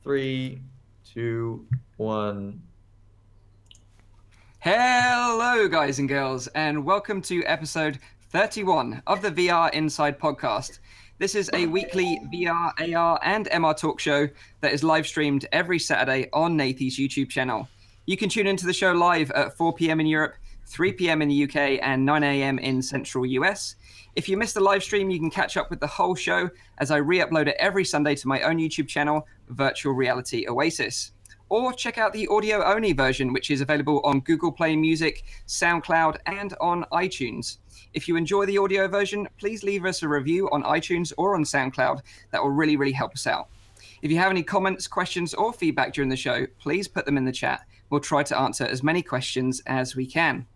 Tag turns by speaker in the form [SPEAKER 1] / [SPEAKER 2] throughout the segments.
[SPEAKER 1] 3, 2, 1.
[SPEAKER 2] Hello, guys and girls, and welcome to episode 31 of the VR Inside podcast. This is a weekly VR, AR, and MR talk show that is live streamed every Saturday on Nathy's YouTube channel. You can tune into the show live at 4 p.m. in Europe, 3 p.m. in the UK, and 9 a.m. in Central US. If you missed the live stream, you can catch up with the whole show as I re-upload it every Sunday to my own YouTube channel, Virtual Reality Oasis. Or check out the audio-only version, which is available on Google Play Music, SoundCloud, and on iTunes. If you enjoy the audio version, please leave us a review on iTunes or on SoundCloud. That will really, really help us out. If you have any comments, questions, or feedback during the show, please put them in the chat. We'll try to answer as many questions as we can.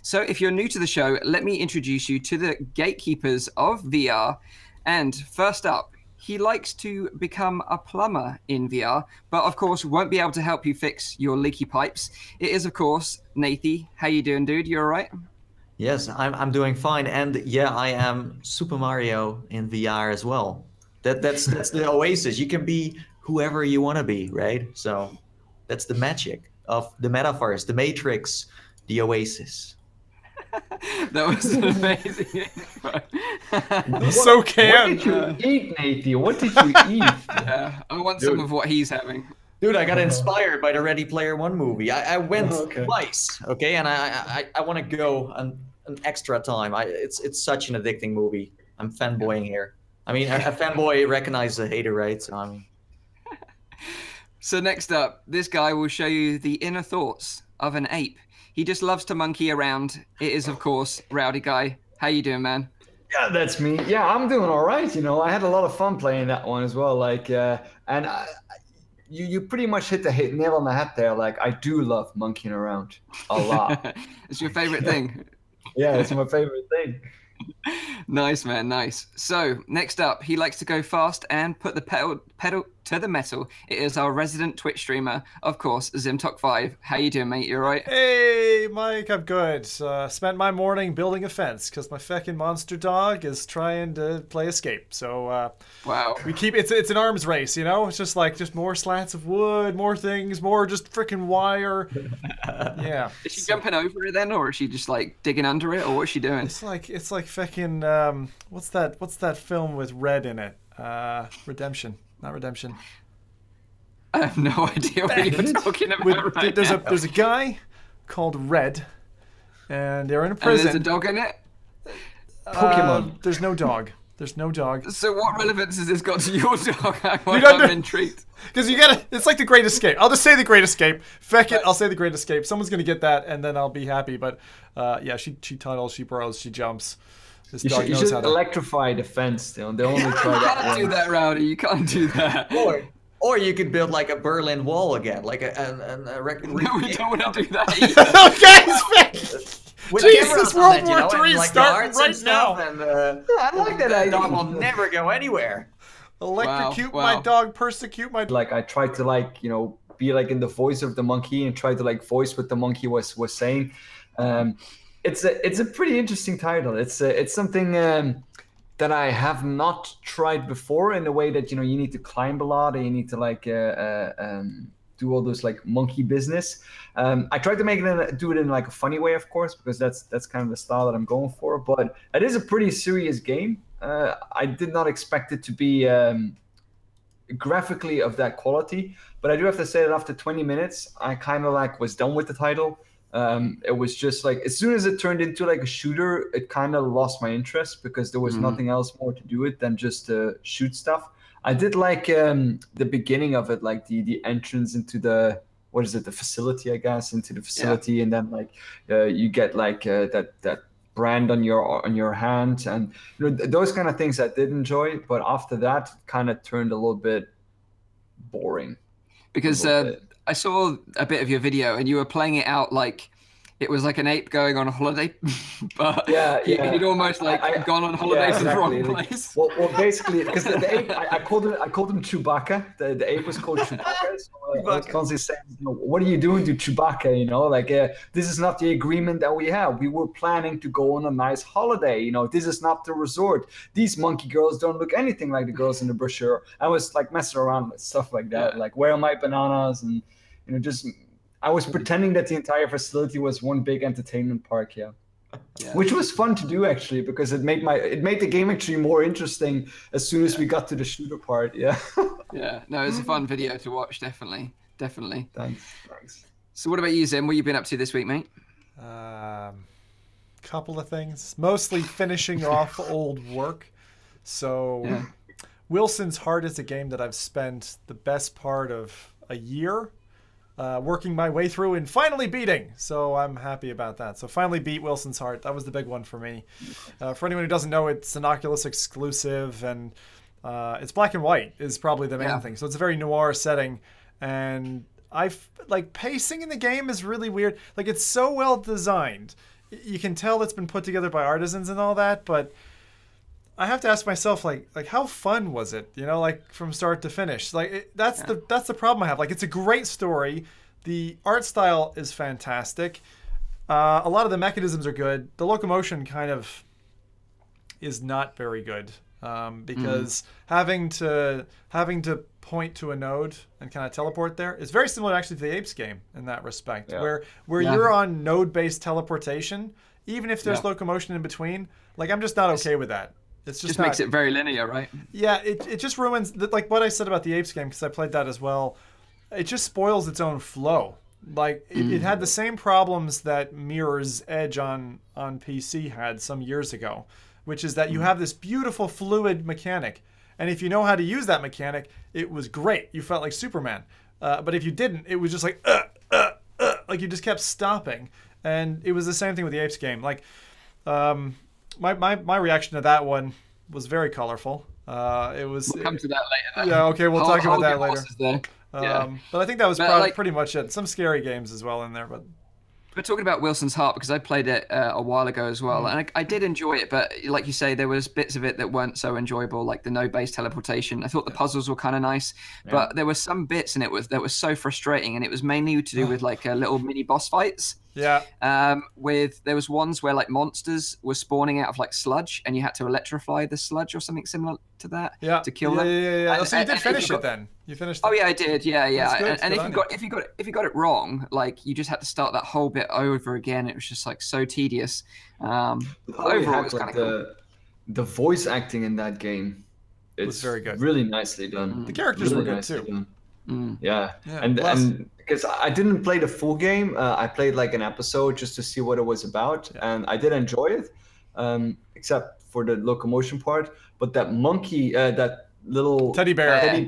[SPEAKER 2] So if you're new to the show, let me introduce you to the gatekeepers of VR. And first up, he likes to become a plumber in VR, but of course won't be able to help you fix your leaky pipes. It is, of course, Nathy. How you doing, dude? You all right?
[SPEAKER 1] Yes, I'm doing fine, and yeah, I am Super Mario in VR as well. That's the Oasis. You can be whoever you want to be, right? So that's the magic of the metaverse, the Matrix, the Oasis.
[SPEAKER 2] That was an amazing intro.
[SPEAKER 3] So can.
[SPEAKER 4] What did you eat, Nathy? What did you eat?
[SPEAKER 2] Yeah, I want some of what he's having.
[SPEAKER 1] Dude, I got inspired by the Ready Player One movie. I went
[SPEAKER 4] Okay.
[SPEAKER 1] twice, okay, and I want to go an extra time. It's such an addicting movie. I'm fanboying here. I mean, a fanboy recognizes a hater, right? So I mean.
[SPEAKER 2] So next up, this guy will show you the inner thoughts of an ape. He just loves to monkey around. It is, of course, Rowdy Guy. How you doing, man?
[SPEAKER 4] Yeah, that's me. Yeah, I'm doing all right. You know, I had a lot of fun playing that one as well. Like, you pretty much hit the nail on the head there. Like, I do love monkeying around a lot.
[SPEAKER 2] It's your favorite thing.
[SPEAKER 4] Yeah, it's my favorite thing.
[SPEAKER 2] Nice, man, nice. So next up, he likes to go fast and put the pedal to the metal. It is our resident Twitch streamer, of course, Zimtok5. How you doing, mate? You all right?
[SPEAKER 3] Hey, Mike, I'm good. Spent my morning building a fence because my feckin' monster dog is trying to play escape. So
[SPEAKER 2] Wow.
[SPEAKER 3] we keep it's an arms race, you know. It's just more slats of wood, more things, more just freaking wire. Yeah.
[SPEAKER 2] Is she jumping over it then, or is she just like digging under it, or what's she doing?
[SPEAKER 3] It's like feckin' what's that film with Red in it? Redemption. Not Redemption.
[SPEAKER 2] I have no idea what you're talking about right
[SPEAKER 3] There's
[SPEAKER 2] now.
[SPEAKER 3] a guy called Red, and they're in a
[SPEAKER 2] And
[SPEAKER 3] prison.
[SPEAKER 2] there's a dog in it?
[SPEAKER 4] Pokemon.
[SPEAKER 3] There's no dog. There's no dog.
[SPEAKER 2] So what relevance has this got to your dog? I'm intrigued.
[SPEAKER 3] Because it's like the Great Escape. I'll just say the Great Escape. Feck it, I'll say the Great Escape. Someone's gonna get that, and then I'll be happy. But yeah, she tunnels, she burrows, she jumps. This
[SPEAKER 4] You
[SPEAKER 3] dog
[SPEAKER 4] should,
[SPEAKER 3] knows how to.
[SPEAKER 4] electrify the fence. They only try
[SPEAKER 2] You
[SPEAKER 4] that
[SPEAKER 2] can't do
[SPEAKER 4] once.
[SPEAKER 2] that, Rowdy. You can't do that.
[SPEAKER 1] Or you could build like a Berlin Wall again, like a record.
[SPEAKER 2] No, we don't want to do that either.
[SPEAKER 3] Okay, Feck!
[SPEAKER 1] With
[SPEAKER 3] Jesus,
[SPEAKER 1] cameras on
[SPEAKER 3] World
[SPEAKER 1] it,
[SPEAKER 3] War
[SPEAKER 1] and,
[SPEAKER 3] III
[SPEAKER 1] like,
[SPEAKER 3] starting
[SPEAKER 1] guards and
[SPEAKER 3] right
[SPEAKER 1] stuff,
[SPEAKER 3] now.
[SPEAKER 1] And,
[SPEAKER 4] I like that
[SPEAKER 1] that
[SPEAKER 4] idea.
[SPEAKER 1] dog will never go anywhere.
[SPEAKER 3] Electrocute
[SPEAKER 2] Wow.
[SPEAKER 3] my dog, persecute my.
[SPEAKER 4] Like, I tried to, like, you know, be like in the voice of the monkey and try to like voice what the monkey was saying. It's a pretty interesting title. It's something that I have not tried before, in a way that, you know, you need to climb a lot and you need to like do all those like monkey business. I tried to do it in like a funny way, of course, because that's kind of the style that I'm going for. But it is a pretty serious game. I did not expect it to be graphically of that quality, but I do have to say that after 20 minutes, I kind of like was done with the title. It was just like, as soon as it turned into like a shooter, it kind of lost my interest because there was nothing else more to do it than just shoot stuff. I did like the beginning of it, like the entrance into the, what is it, the facility, I guess, into the facility, and then like you get like that brand on your hand, and you know, those kind of things I did enjoy. But after that, kind of turned a little bit boring.
[SPEAKER 2] Because I saw a bit of your video and you were playing it out like it was like an ape going on a holiday, but
[SPEAKER 4] Yeah,
[SPEAKER 2] he'd almost like gone on holiday to the wrong place.
[SPEAKER 4] Well, basically, because the ape, I called him Chewbacca. The ape was called Chewbacca. So I was constantly saying, what are you doing to Chewbacca? Like, this is not the agreement that we have. We were planning to go on a nice holiday. This is not the resort. These monkey girls don't look anything like the girls in the brochure. I was like messing around with stuff like that, like where are my bananas, and just. I was pretending that the entire facility was one big entertainment park, which was fun to do actually, because it made the game actually more interesting as soon as we got to the shooter part. Yeah.
[SPEAKER 2] No, it's a fun video to watch, definitely.
[SPEAKER 4] Thanks.
[SPEAKER 2] So what about you, Zim? What have you been up to this week, mate?
[SPEAKER 3] Couple of things, mostly finishing off old work. So Wilson's Heart is a game that I've spent the best part of a year working my way through and finally beating. So I'm happy about that. So finally beat Wilson's Heart. That was the big one for me. For anyone who doesn't know, it's an Oculus exclusive, and it's black and white is probably the main thing. So it's a very noir setting, and pacing in the game is really weird. Like, it's so well designed. You can tell it's been put together by artisans and all that, but I have to ask myself, like how fun was it? Like from start to finish. That's the problem I have. Like, it's a great story. The art style is fantastic. A lot of the mechanisms are good. The locomotion kind of is not very good because having to point to a node and kind of teleport there is very similar actually to the Apes game in that respect, where you're on node-based teleportation, even if there's locomotion in between. Like, I'm just not okay with that. It's just
[SPEAKER 2] makes it very linear, right?
[SPEAKER 3] Yeah, it just ruins like what I said about the Apes game, because I played that as well. It just spoils its own flow. Like, it had the same problems that Mirror's Edge on PC had some years ago, which is that you have this beautiful fluid mechanic, and if you know how to use that mechanic, it was great. You felt like Superman. But if you didn't, it was just like you just kept stopping, and it was the same thing with the Apes game. Like, My reaction to that one was very colorful. It was.
[SPEAKER 2] We'll come to that later.
[SPEAKER 3] Yeah, okay, we'll talk about that later. But I think that was pretty much it. Some scary games as well in there, but.
[SPEAKER 2] We're talking about Wilson's Heart because I played it a while ago as well, and I did enjoy it. But like you say, there was bits of it that weren't so enjoyable, like the node-based teleportation. I thought the puzzles were kind of nice, but there were some bits in it that was so frustrating, and it was mainly to do with like little mini boss fights.
[SPEAKER 3] Yeah.
[SPEAKER 2] There was ones where like monsters were spawning out of like sludge, and you had to electrify the sludge or something similar to that to kill them.
[SPEAKER 3] Yeah. So you did finish it then. You finished it.
[SPEAKER 2] Oh yeah, I did. Yeah.
[SPEAKER 3] Good.
[SPEAKER 2] And if you got it wrong, like you just had to start that whole bit over again. It was just like so tedious. Overall, it was kind of cool.
[SPEAKER 4] The voice acting in that game,
[SPEAKER 3] was very good.
[SPEAKER 4] Really nicely done.
[SPEAKER 3] The characters were good too.
[SPEAKER 4] Yeah. And because I didn't play the full game, I played like an episode just to see what it was about, and I did enjoy it, except for the locomotion part. But that monkey, that little
[SPEAKER 3] teddy bear,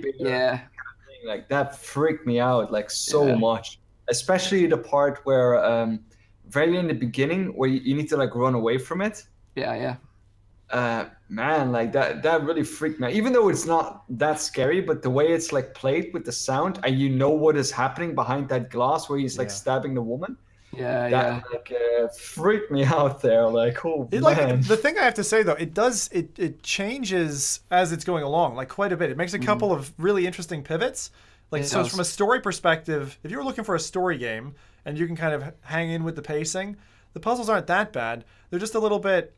[SPEAKER 4] like that freaked me out like so much. Especially the part where very in the beginning where you need to like run away from it. Man, like that really freaked me out. Even though it's not that scary, but the way it's like played with the sound, and what is happening behind that glass where he's like stabbing the woman. Like freaked me out there. Like, oh man.
[SPEAKER 3] Like, the thing I have to say though, it changes as it's going along, like quite a bit. It makes a couple of really interesting pivots. Like, so from a story perspective, if you were looking for a story game and you can kind of hang in with the pacing, the puzzles aren't that bad. They're just a little bit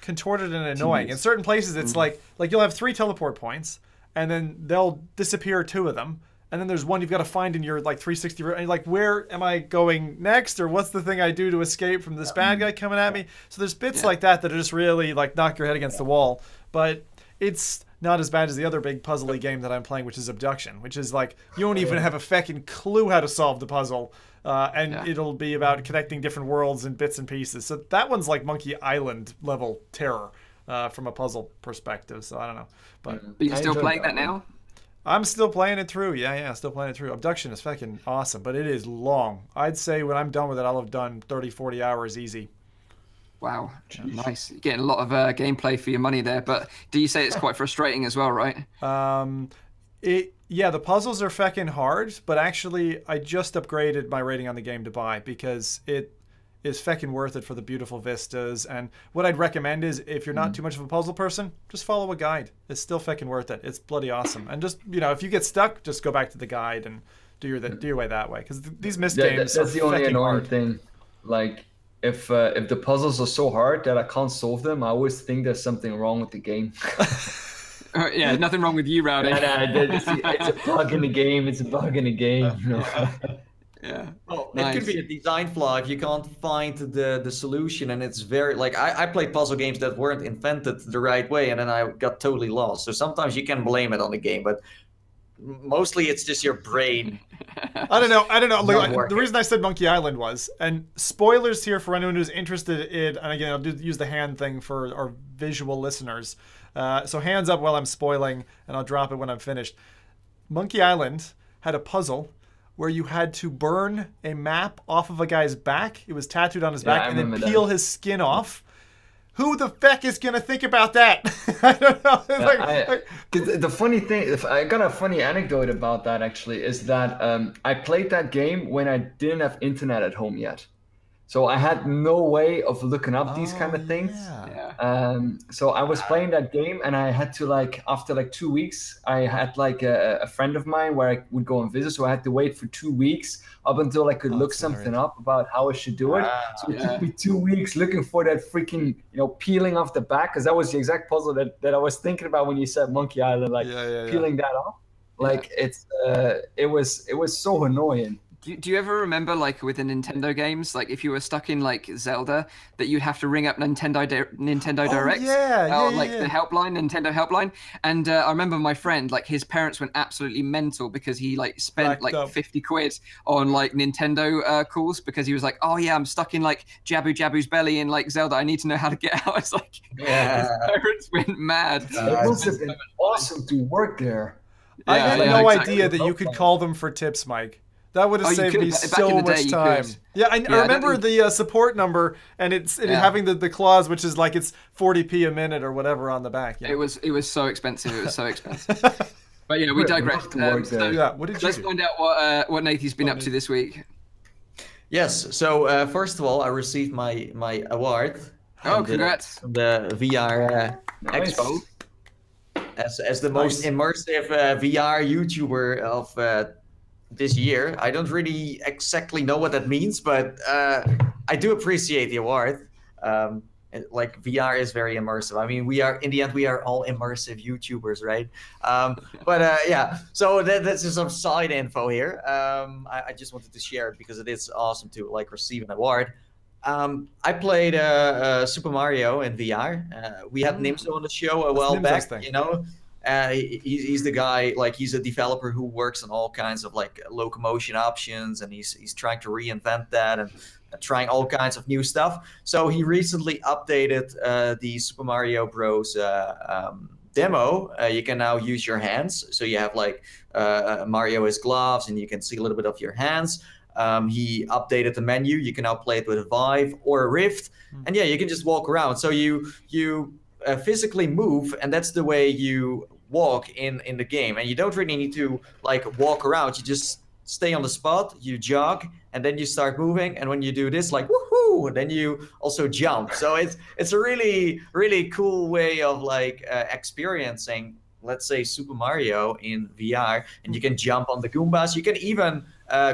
[SPEAKER 3] contorted and annoying. In certain places, it's like you'll have 3 teleport points, and then they'll disappear 2 of them, and then there's one you've got to find in your like 360. And you're like, where am I going next, or what's the thing I do to escape from this bad guy coming at me? So there's bits like that are just really like knock your head against the wall. But it's not as bad as the other big puzzly game that I'm playing, which is Abduction, which is like you don't even have a feckin' clue how to solve the puzzle. It'll be about connecting different worlds in bits and pieces. So that one's like Monkey Island level terror from a puzzle perspective. So I don't know. But
[SPEAKER 2] you're still playing that now?
[SPEAKER 3] I'm still playing it through. Yeah, still playing it through. Abduction is fucking awesome, but it is long. I'd say when I'm done with it, I'll have done 30, 40 hours easy.
[SPEAKER 2] Wow, nice. You're getting a lot of gameplay for your money there, but do you say it's quite frustrating as well, right?
[SPEAKER 3] Yeah, the puzzles are feckin' hard, but actually I just upgraded my rating on the game to buy because is feckin' worth it for the beautiful vistas. And what I'd recommend is, if you're not too much of a puzzle person, just follow a guide. It's still feckin' worth it. It's bloody awesome. And just, you know, if you get stuck, just go back to the guide and do your way that way. Because these mist games
[SPEAKER 4] that's
[SPEAKER 3] are
[SPEAKER 4] the only annoying
[SPEAKER 3] hard.
[SPEAKER 4] thing. Like, if the puzzles are so hard that I can't solve them, I always think there's something wrong with the game.
[SPEAKER 2] Yeah, nothing wrong with you, Rowdy.
[SPEAKER 4] It's a bug in the game. It's a bug in the game. You know?
[SPEAKER 2] Yeah.
[SPEAKER 1] Well,
[SPEAKER 2] Nice.
[SPEAKER 1] it could be a design flaw if you can't find the solution, and it's very like I played puzzle games that weren't invented the right way, and then I got totally lost. So sometimes you can blame it on the game, but mostly it's just your brain.
[SPEAKER 3] I don't know.
[SPEAKER 1] Not
[SPEAKER 3] Like,
[SPEAKER 1] working.
[SPEAKER 3] the reason I said Monkey Island was, and spoilers here for anyone who's interested in, and again, I'll use the hand thing for our visual listeners. So hands up while I'm spoiling, and I'll drop it when I'm finished. Monkey Island had a puzzle where you had to burn a map off of a guy's back. It was tattooed on his back,
[SPEAKER 4] I
[SPEAKER 3] and then
[SPEAKER 4] remember
[SPEAKER 3] peel
[SPEAKER 4] that.
[SPEAKER 3] his skin off. Who the feck is gonna think about that? I don't know. It's
[SPEAKER 4] The funny thing, I got a funny anecdote about that actually, is that I played that game when I didn't have internet at home yet. So I had no way of looking up these kind of things.
[SPEAKER 3] Yeah.
[SPEAKER 4] So I was playing that game, and I had to, like, after like 2 weeks, I had like a friend of mine where I would go and visit. So I had to wait for 2 weeks up until I could look
[SPEAKER 3] that's
[SPEAKER 4] something up about how I should do it. So it took me 2 weeks looking for that freaking, peeling off the back, because that was the exact puzzle that I was thinking about when you said Monkey Island, like peeling that off. Like it was so annoying.
[SPEAKER 2] Do you ever remember, like, with the Nintendo games, like, if you were stuck in, like, Zelda, that you'd have to ring up Nintendo Direct? The helpline, Nintendo helpline. And I remember my friend, like, his parents went absolutely mental because he, like, spent, like, 50 quid on, like, Nintendo calls, because he was like, oh, yeah, I'm stuck in, like, Jabu Jabu's belly in, like, Zelda. I need to know how to get out. It's like, his parents went mad.
[SPEAKER 4] It must have been awesome to work there.
[SPEAKER 3] I had no
[SPEAKER 2] exactly.
[SPEAKER 3] idea that you could call them for tips, Mike. That would have saved me
[SPEAKER 2] Back
[SPEAKER 3] so
[SPEAKER 2] in the day,
[SPEAKER 3] much
[SPEAKER 2] you
[SPEAKER 3] time.
[SPEAKER 2] could.
[SPEAKER 3] Yeah, I
[SPEAKER 2] I
[SPEAKER 3] remember
[SPEAKER 2] don't
[SPEAKER 3] the support number, and it's having the clause, which is like it's 40p a minute or whatever on the back. Yeah.
[SPEAKER 2] It was so expensive. It was so expensive. But yeah, we
[SPEAKER 4] Would have
[SPEAKER 2] digress.
[SPEAKER 4] loved to work there.
[SPEAKER 3] Yeah, what did you
[SPEAKER 2] Let's
[SPEAKER 3] do?
[SPEAKER 2] find out what Nathan's been up to this week.
[SPEAKER 1] Yes. So first of all, I received my award.
[SPEAKER 2] Oh,
[SPEAKER 1] from
[SPEAKER 2] congrats.
[SPEAKER 1] The VR
[SPEAKER 4] Nice.
[SPEAKER 1] Expo as the most immersive VR YouTuber of this year. I don't really exactly know what that means, but I do appreciate the award. Like, VR is very immersive. I mean, in the end we are all immersive YouTubers, right? Yeah. So that's just some side info here. I just wanted to share it because it is awesome to, like, receive an award. I played Super Mario in VR. We had Nimzo on the show a while back.
[SPEAKER 3] Thing.
[SPEAKER 1] He's the guy, like, he's a developer who works on all kinds of, like, locomotion options, and he's trying to reinvent that and trying all kinds of new stuff. So he recently updated the Super Mario Bros. Demo. You can now use your hands. So you have, like, Mario has gloves, and you can see a little bit of your hands. He updated the menu. You can now play it with a Vive or a Rift, and yeah, you can just walk around. So you physically move, and that's the way you walk in the game. And you don't really need to, like, walk around. You just stay on the spot, you jog, and then you start moving. And when you do this, like, woohoo, then you also jump. So it's a really, really cool way of, like, experiencing, let's say, Super Mario in VR. And you can jump on the Goombas. You can even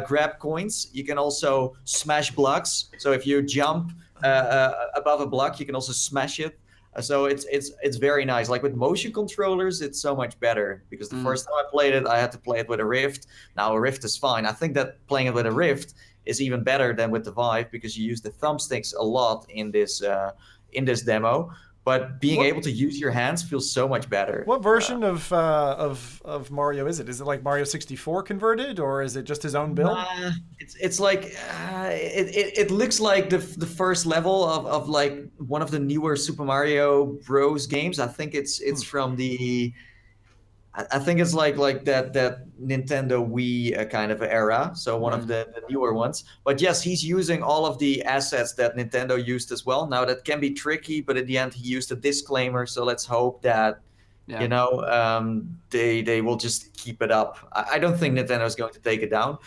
[SPEAKER 1] grab coins. You can also smash blocks. So if you jump above a block, you can also smash it. So it's very nice. Like, with motion controllers, it's so much better, because the first time I played it, I had to play it with a Rift. Now a Rift is fine. I think that playing it with a Rift is even better than with the Vive, because you use the thumbsticks a lot in this demo. But being able to use your hands feels so much better.
[SPEAKER 3] What version of Mario is it? Is it like Mario 64 converted, or is it just his own build?
[SPEAKER 1] It's like it looks like the first level of like one of the newer Super Mario Bros. Games. I think it's from the. I think it's like that Nintendo Wii kind of era, so one of the newer ones. But yes, he's using all of the assets that Nintendo used as well. Now that can be tricky, but in the end he used a disclaimer, so let's hope that they will just keep it up. I don't think Nintendo is going to take it down.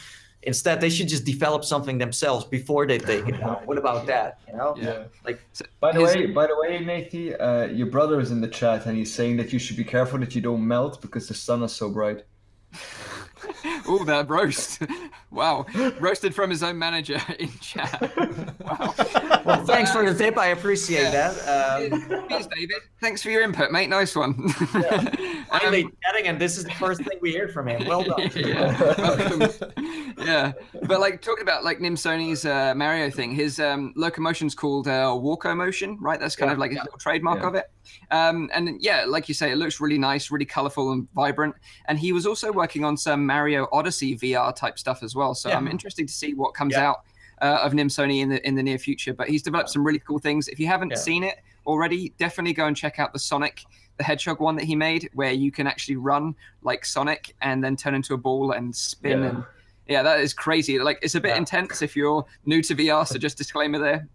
[SPEAKER 1] Instead, they should just develop something themselves before they take it out. What about that? You know?
[SPEAKER 4] Yeah.
[SPEAKER 1] Like,
[SPEAKER 4] By the way, Nathy, your brother is in the chat and he's saying that you should be careful that you don't melt because the sun is so bright.
[SPEAKER 2] Oh, that roast. Wow. Roasted from his own manager in chat. Wow.
[SPEAKER 1] well, thanks for the tip. I appreciate that.
[SPEAKER 2] Cheers, David. Thanks for your input, mate. Nice one.
[SPEAKER 1] Finally chatting, and this is the first thing we heard from him. Well done.
[SPEAKER 2] Yeah. But like talking about like Nimsoni's Mario thing, his locomotion's called Walko motion, right? That's kind of like his little trademark of it. And yeah, like you say, it looks really nice, really colorful and vibrant. And he was also working on some Mario Odyssey VR type stuff as well. So I'm interested to see what comes out of Nimsoni in the near future. But he's developed some really cool things. If you haven't seen it already, definitely go and check out the Sonic the Hedgehog one that he made, where you can actually run like Sonic and then turn into a ball and spin. And that is crazy. Like, it's a bit intense if you're new to VR. So just disclaimer there.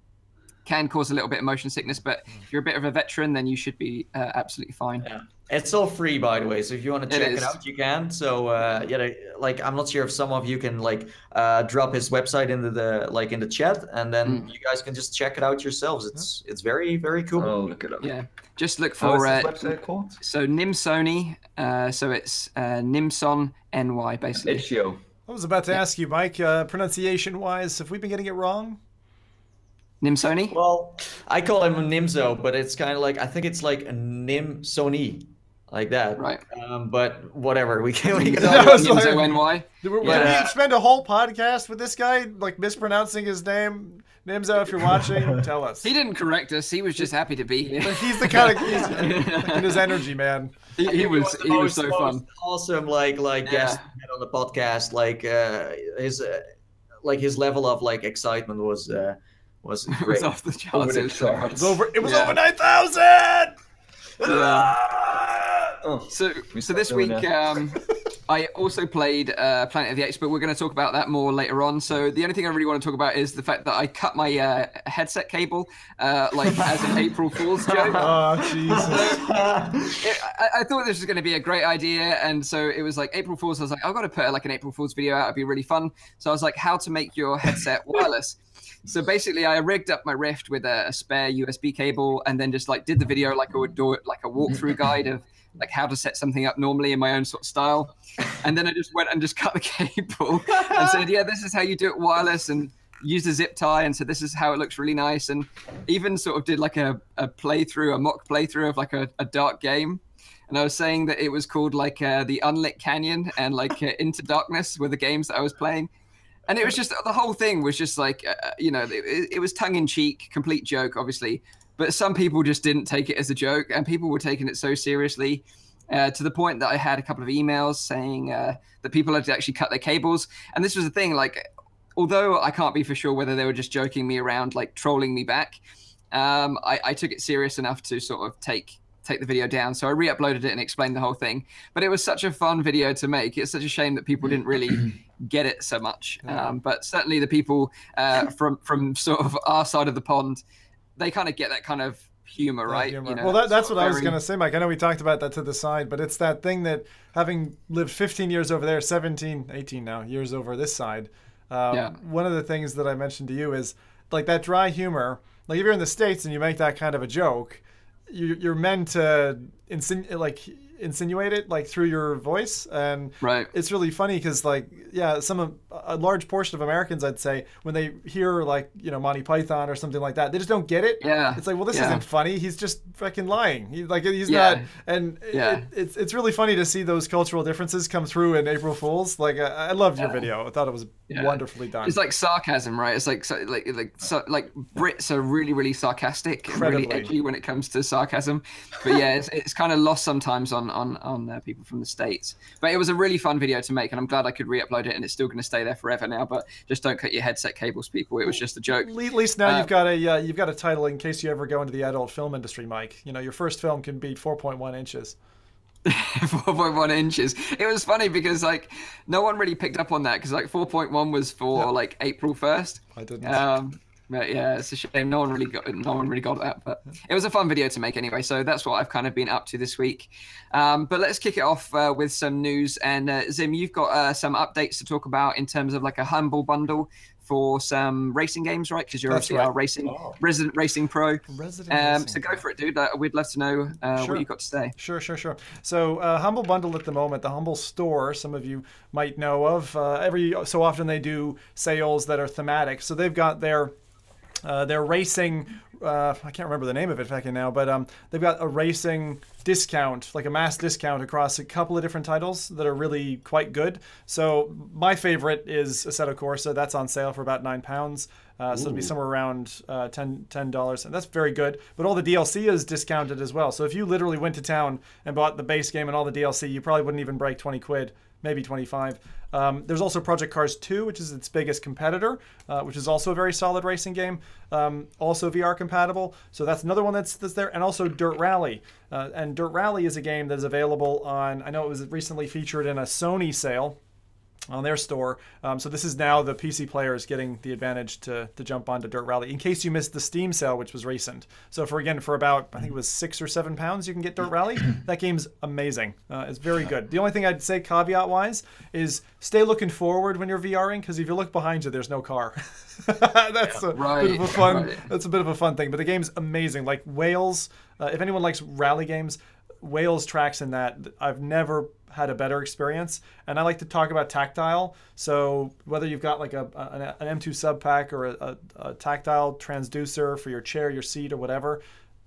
[SPEAKER 2] Can cause a little bit of motion sickness, but if you're a bit of a veteran, then you should be absolutely fine.
[SPEAKER 1] Yeah. It's all free, by the way, so if you want to check it out, you can. So like, I'm not sure if some of you can like drop his website into the chat, and then you guys can just check it out yourselves. It's very, very cool.
[SPEAKER 4] Oh, look it up.
[SPEAKER 2] Yeah, just look for
[SPEAKER 4] what's his website called?
[SPEAKER 2] So Nimsoni, so it's Nimson NY basically.
[SPEAKER 4] Itch.io.
[SPEAKER 3] I was about to ask you, Mike, pronunciation wise, have we been getting it wrong?
[SPEAKER 2] Nimsoni?
[SPEAKER 1] Well, I call him a Nimzo, but it's kind of like, I think it's like a Nimsoni, like that.
[SPEAKER 2] Right.
[SPEAKER 1] But whatever, we can
[SPEAKER 2] Nimzo NY.
[SPEAKER 3] Did we spend a whole podcast with this guy, like mispronouncing his name? Nimzo, if you're watching, tell us.
[SPEAKER 2] He didn't correct us. He was just happy to be here.
[SPEAKER 3] But he's the kind of in his energy, man.
[SPEAKER 2] He was so fun.
[SPEAKER 1] Awesome, guest on the podcast. Like his level of like excitement was great.
[SPEAKER 2] It was off the charts.
[SPEAKER 3] It was over 9,000.
[SPEAKER 2] So this week I also played Planet of the Apes, but we're going to talk about that more later on. So the only thing I really want to talk about is the fact that I cut my headset cable as an April Fool's joke.
[SPEAKER 3] Oh, Jesus.
[SPEAKER 2] I thought this was going to be a great idea, and so it was like April Fool's. I was like, I've got to put like an April Fool's video out. It'd be really fun. So I was like, how to make your headset wireless. So basically, I rigged up my Rift with a spare USB cable, and then just like did the video like I would do it, like a walkthrough guide of like how to set something up normally in my own sort of style. And then I just went and just cut the cable and said, yeah, this is how you do it wireless, and used a zip tie. And so this is how it looks really nice. And even sort of did like a mock playthrough of like a dark game. And I was saying that it was called like the Unlit Canyon and like Into Darkness were the games that I was playing. And it was just, the whole thing was just like, it was tongue-in-cheek, complete joke, obviously. But some people just didn't take it as a joke, and people were taking it so seriously to the point that I had a couple of emails saying that people had to actually cut their cables. And this was the thing, like, although I can't be for sure whether they were just joking me around, like trolling me back, I took it serious enough to sort of take the video down. So I re-uploaded it and explained the whole thing. But it was such a fun video to make. It's such a shame that people didn't really get it so much. But certainly the people from sort of our side of the pond, they kind of get that kind of humor, right?
[SPEAKER 3] Humor. You know, well, that's what I was going to say, Mike. I know we talked about that to the side, but it's that thing that having lived 15 years over there, 17, 18 now, years over this side, one of the things that I mentioned to you is like that dry humor. Like if you're in the States and you make that kind of a joke, you're meant to insinuate it like through your voice, and it's really funny because like a large portion of Americans, I'd say, when they hear like Monty Python or something like that, they just don't get it. It's like, well, this isn't funny, he's just fucking lying. He's not. And it's really funny to see those cultural differences come through in April Fool's. Like I loved your video. I thought it was wonderfully done.
[SPEAKER 2] It's like sarcasm, right? It's like Brits are really, really sarcastic and really edgy when it comes to sarcasm, but it's kind of lost sometimes on people from the States. But it was a really fun video to make, and I'm glad I could re-upload it, and it's still going to stay there forever now. But just don't cut your headset cables, people. It was just a joke.
[SPEAKER 3] At least now you've got a title in case you ever go into the adult film industry, Mike. Your first film can be 4.1 inches.
[SPEAKER 2] 4.1 inches. It was funny because like no one really picked up on that because like 4.1 was for like April 1st.
[SPEAKER 3] I didn't.
[SPEAKER 2] But yeah, it's a shame no one really got that. But it was a fun video to make anyway. So that's what I've kind of been up to this week. But let's kick it off with some news. And Zim, you've got some updates to talk about in terms of like a humble bundle for some racing games, right? Because you're obviously our resident racing pro. So go for it, dude. We'd love to know what you've got to say.
[SPEAKER 3] Sure. So Humble Bundle at the moment, the Humble Store, some of you might know of. Every so often they do sales that are thematic. So they've got their racing. I can't remember the name of it fucking now, but they've got a racing discount, like a mass discount across a couple of different titles that are really quite good. So my favorite is Assetto Corsa. That's on sale for about £9. So it'll be somewhere around $10, and that's very good. But all the DLC is discounted as well. So if you literally went to town and bought the base game and all the DLC, you probably wouldn't even break 20 quid. Maybe 25. There's also Project Cars 2, which is its biggest competitor, which is also a very solid racing game, also VR compatible. So that's another one that's there. And also Dirt Rally. And Dirt Rally is a game that is available on, I know it was recently featured in a Sony sale on their store. So this is now the PC players getting the advantage to jump onto Dirt Rally in case you missed the Steam sale, which was recent. So for about, I think it was £6 or £7, you can get Dirt Rally. That game's amazing. It's very good. The only thing I'd say caveat wise is stay looking forward when you're VRing, because if you look behind you, there's no car. That's a bit of a fun. That's a bit of a fun thing. But the game's amazing. Like Wales, if anyone likes rally games, Wales tracks in that I've never had a better experience. And I like to talk about tactile. So whether you've got like an M2 sub pack or a tactile transducer for your chair, your seat, or whatever,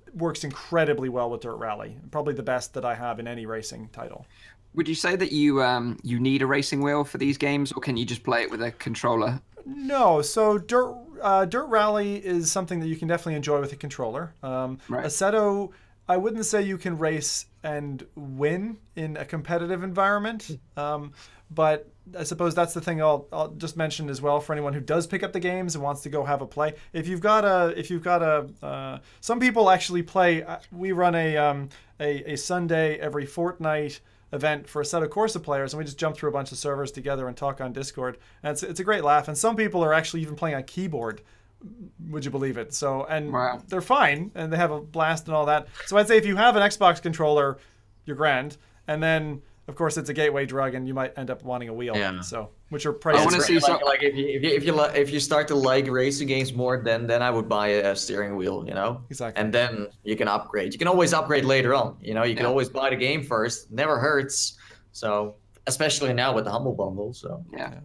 [SPEAKER 3] it works incredibly well with Dirt Rally. Probably the best that I have in any racing title.
[SPEAKER 2] Would you say that you need a racing wheel for these games, or can you just play it with a controller?
[SPEAKER 3] No, so Dirt Rally is something that you can definitely enjoy with a controller. Assetto, I wouldn't say you can race and win in a competitive environment, but I suppose that's the thing I'll just mention as well for anyone who does pick up the games and wants to go have a play. If you've got a some people actually play. We run a Sunday every fortnight event for Assetto Corsa players, and we just jump through a bunch of servers together and talk on Discord, and it's a great laugh. And some people are actually even playing on keyboard. Would you believe it? So, and they're fine, and they have a blast and all that. So I'd say if you have an Xbox controller, you're grand. And then, of course, it's a gateway drug, and you might end up wanting a wheel. Yeah. So, which are pricey.
[SPEAKER 2] I want to see
[SPEAKER 1] like if you start to like racing games more, then I would buy a steering wheel, you know.
[SPEAKER 3] Exactly.
[SPEAKER 1] And then you can upgrade. You can always upgrade later on. You know, you can always buy the game first. Never hurts. So. Especially now with the Humble Bundle, so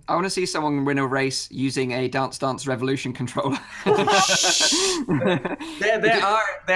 [SPEAKER 2] I want to see someone win a race using a Dance Dance Revolution controller.
[SPEAKER 1] there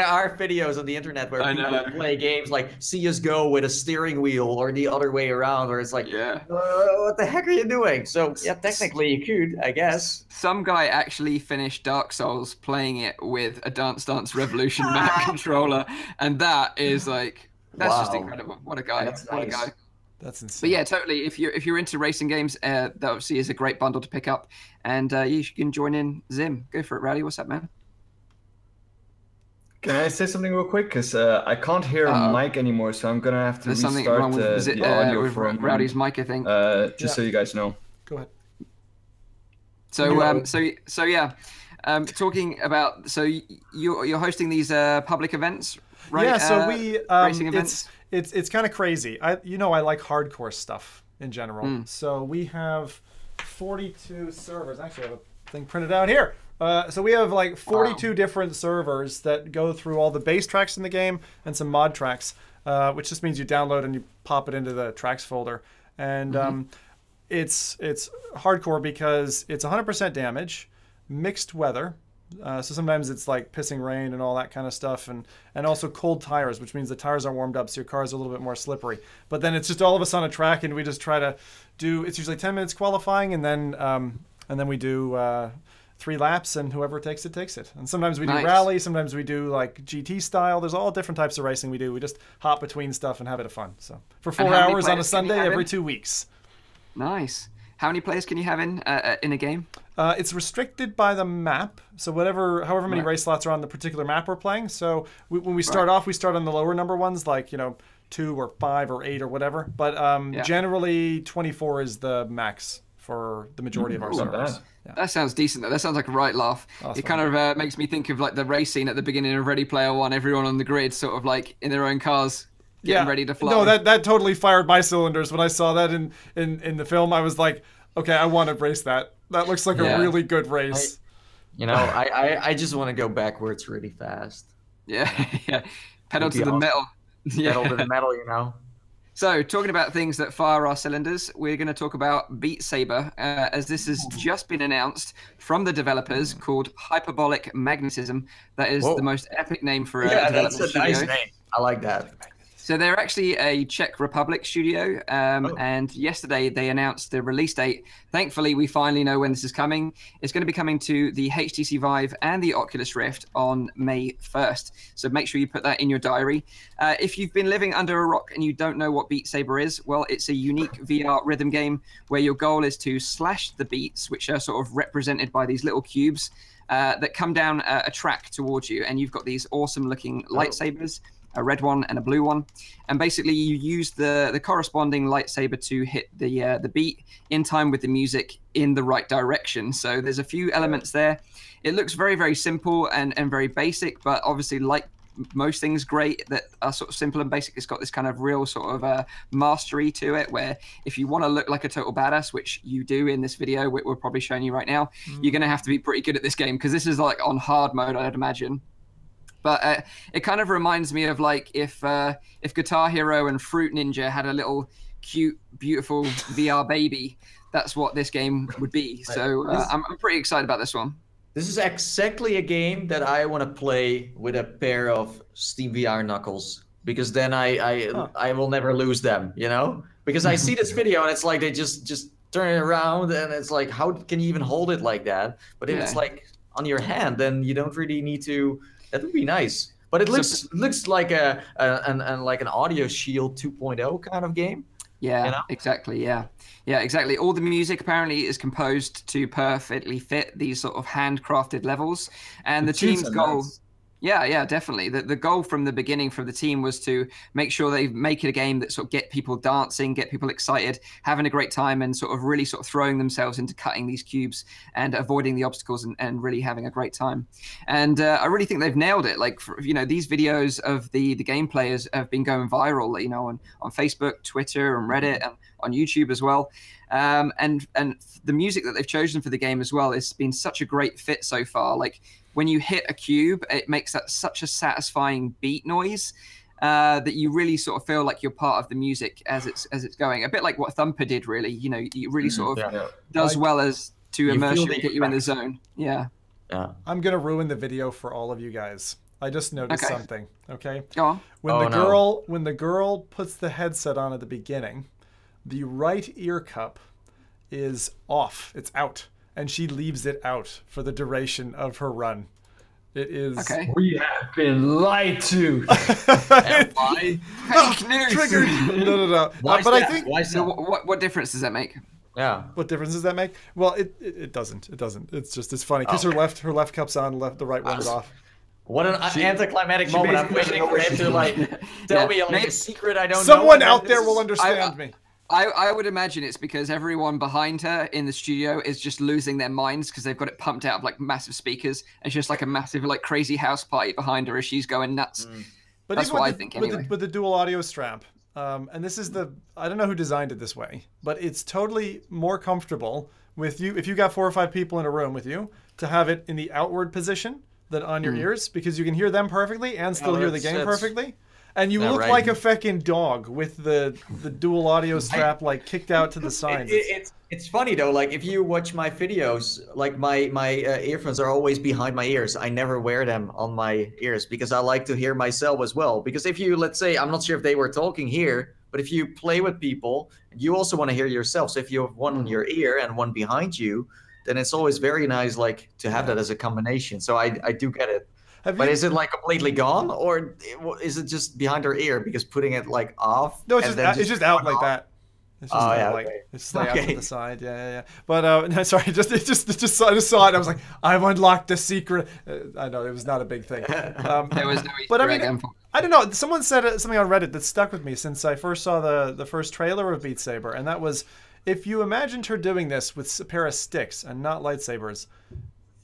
[SPEAKER 1] are videos on the internet where people play games like CS:GO with a steering wheel or the other way around, where it's like, what the heck are you doing? So yeah, technically you could, I guess.
[SPEAKER 2] Some guy actually finished Dark Souls playing it with a Dance Dance Revolution Mac controller, and that is like just incredible. What a guy! What a guy!
[SPEAKER 3] That's insane.
[SPEAKER 2] But yeah, totally. If you're into racing games, that obviously is a great bundle to pick up, and you can join in. Zim, go for it, Rowdy. What's up, man?
[SPEAKER 4] Can I say something real quick? Because I can't hear Mike anymore, so I'm gonna have to restart the audio
[SPEAKER 2] with
[SPEAKER 4] for
[SPEAKER 2] Rowdy's mic, I think.
[SPEAKER 4] Just so you guys know.
[SPEAKER 3] Go ahead.
[SPEAKER 2] So yeah, talking about you're hosting these public events, right?
[SPEAKER 3] Yeah. So we
[SPEAKER 2] racing events.
[SPEAKER 3] It's kind of crazy. I like hardcore stuff in general. So we have 42 servers. Actually, I have a thing printed out here. So we have like 42 different servers that go through all the base tracks in the game and some mod tracks, which just means you download and you pop it into the tracks folder. And it's hardcore because it's 100% damage, mixed weather. So sometimes it's like pissing rain and all that kind of stuff, and also cold tires, which means the tires aren't warmed up, so your car's a little bit more slippery. But then it's just all of us on a track, and we just try to do. It's usually 10 minutes qualifying, and then we do 3 laps, and whoever takes it takes it. And sometimes we do rally, sometimes we do like GT style. There's all different types of racing we do. We just hop between stuff and have a bit of fun. So for 4 hours on a Sunday every 2 weeks.
[SPEAKER 2] Nice. How many players can you have in a game?
[SPEAKER 3] It's restricted by the map, so however many race slots are on the particular map we're playing. So when we start off, we start on the lower number ones, like 2 or 5 or 8 or whatever. But generally, 24 is the max for the majority of our
[SPEAKER 2] Ooh,
[SPEAKER 3] servers. Yeah.
[SPEAKER 2] That sounds decent though. That sounds like a right laugh.
[SPEAKER 3] Awesome.
[SPEAKER 2] It kind of makes me think of like the race scene at the beginning of Ready Player One. Everyone on the grid, sort of like in their own cars, getting ready to fly.
[SPEAKER 3] No, that totally fired my cylinders when I saw that in the film. I was like, okay, I want to race that. That looks like a really good race.
[SPEAKER 1] I just want to go backwards really fast.
[SPEAKER 2] Yeah, yeah. Pedal to the metal.
[SPEAKER 1] Pedal to the metal,
[SPEAKER 2] So, talking about things that fire our cylinders, we're going to talk about Beat Saber, as this has just been announced from the developers, called Hyperbolic Magnetism. That is the most epic name for a development
[SPEAKER 1] that's a
[SPEAKER 2] studio.
[SPEAKER 1] nice name. I like that.
[SPEAKER 2] So they're actually a Czech Republic studio, and yesterday they announced the release date. Thankfully, we finally know when this is coming. It's going to be coming to the HTC Vive and the Oculus Rift on May 1st. So make sure you put that in your diary. If you've been living under a rock and you don't know what Beat Saber is, well, it's a unique VR rhythm game where your goal is to slash the beats, which are sort of represented by these little cubes that come down a track towards you. And you've got these awesome looking lightsabers, a red one and a blue one, and basically you use the corresponding lightsaber to hit the beat in time with the music in the right direction. So there's a few elements there. It looks very, very simple and very basic, but obviously, like most things great that are sort of simple and basic, it's got this kind of real sort of mastery to it, where if you want to look like a total badass, which you do in this video we're probably showing you right now, you're going to have to be pretty good at this game, because this is like on hard mode, I'd imagine. But it kind of reminds me of like if Guitar Hero and Fruit Ninja had a little cute, beautiful VR baby. That's what this game would be. So I'm pretty excited about this one.
[SPEAKER 1] This is exactly a game that I want to play with a pair of Steam VR knuckles, because then I will never lose them, Because I see this video and it's like they just turn it around and it's like, how can you even hold it like that? But if it's like on your hand, then you don't really need to. That would be nice, but it looks like an Audio Shield 2.0 kind of game.
[SPEAKER 2] Yeah, exactly. Yeah, exactly. All the music apparently is composed to perfectly fit these sort of handcrafted levels, and the team's goal. Nice. Yeah, definitely. The goal from the beginning from the team was to make sure they make it a game that sort of get people dancing, get people excited, having a great time, and sort of really sort of throwing themselves into cutting these cubes and avoiding the obstacles and really having a great time. And I really think they've nailed it. Like, these videos of the gameplay have been going viral, on Facebook, Twitter, and Reddit, and on YouTube as well. And the music that they've chosen for the game as well has been such a great fit so far. Like, when you hit a cube, it makes that such a satisfying beat noise that you really sort of feel like you're part of the music as it's going. A bit like what Thumper did, really. It really sort of does well as to immerse you and get you in the zone. Yeah.
[SPEAKER 3] I'm gonna ruin the video for all of you guys. I just noticed something. Okay.
[SPEAKER 2] Go on.
[SPEAKER 3] When the girl puts the headset on at the beginning, the right ear cup is off. It's out. And she leaves it out for the duration of her run. It is.
[SPEAKER 2] Okay.
[SPEAKER 4] We have been lied to.
[SPEAKER 2] Fake news.
[SPEAKER 3] Triggered. No. But I think.
[SPEAKER 2] What difference does that make?
[SPEAKER 1] Yeah.
[SPEAKER 3] What difference does that make? Well, it doesn't. It doesn't. It's funny because her left cup's on, the right one's off.
[SPEAKER 1] What an anticlimactic moment! I'm waiting for him to tell me a secret I don't know.
[SPEAKER 3] Someone out there will understand me.
[SPEAKER 2] I would imagine it's because everyone behind her in the studio is just losing their minds because they've got it pumped out of like massive speakers. It's just like a massive like crazy house party behind her as she's going nuts. But that's what I think anyway.
[SPEAKER 3] With the dual audio strap, and this is I don't know who designed it this way, but it's totally more comfortable with you if you got 4 or 5 people in a room with you to have it in the outward position than on your ears, because you can hear them perfectly and still hear the game perfectly. And you look like a feckin' dog with the dual audio strap like kicked out to the side.
[SPEAKER 1] It's funny though, like if you watch my videos, like my earphones are always behind my ears. I never wear them on my ears because I like to hear myself as well. Because if you, let's say, I'm not sure if they were talking here, but if you play with people, you also want to hear yourself. So if you have one in your ear and one behind you, then it's always very nice like to have that as a combination. So I do get it. But is it like completely gone, or is it just behind her ear because putting it like off?
[SPEAKER 3] No, it's just out like that. It's just it's out to the side. Yeah. But no, sorry, I just saw it. I was like, I've unlocked the secret. I know it was not a big thing.
[SPEAKER 2] There was no
[SPEAKER 3] but I mean, I don't know. Someone said something on Reddit that stuck with me since I first saw the first trailer of Beat Saber, and that was if you imagined her doing this with a pair of sticks and not lightsabers,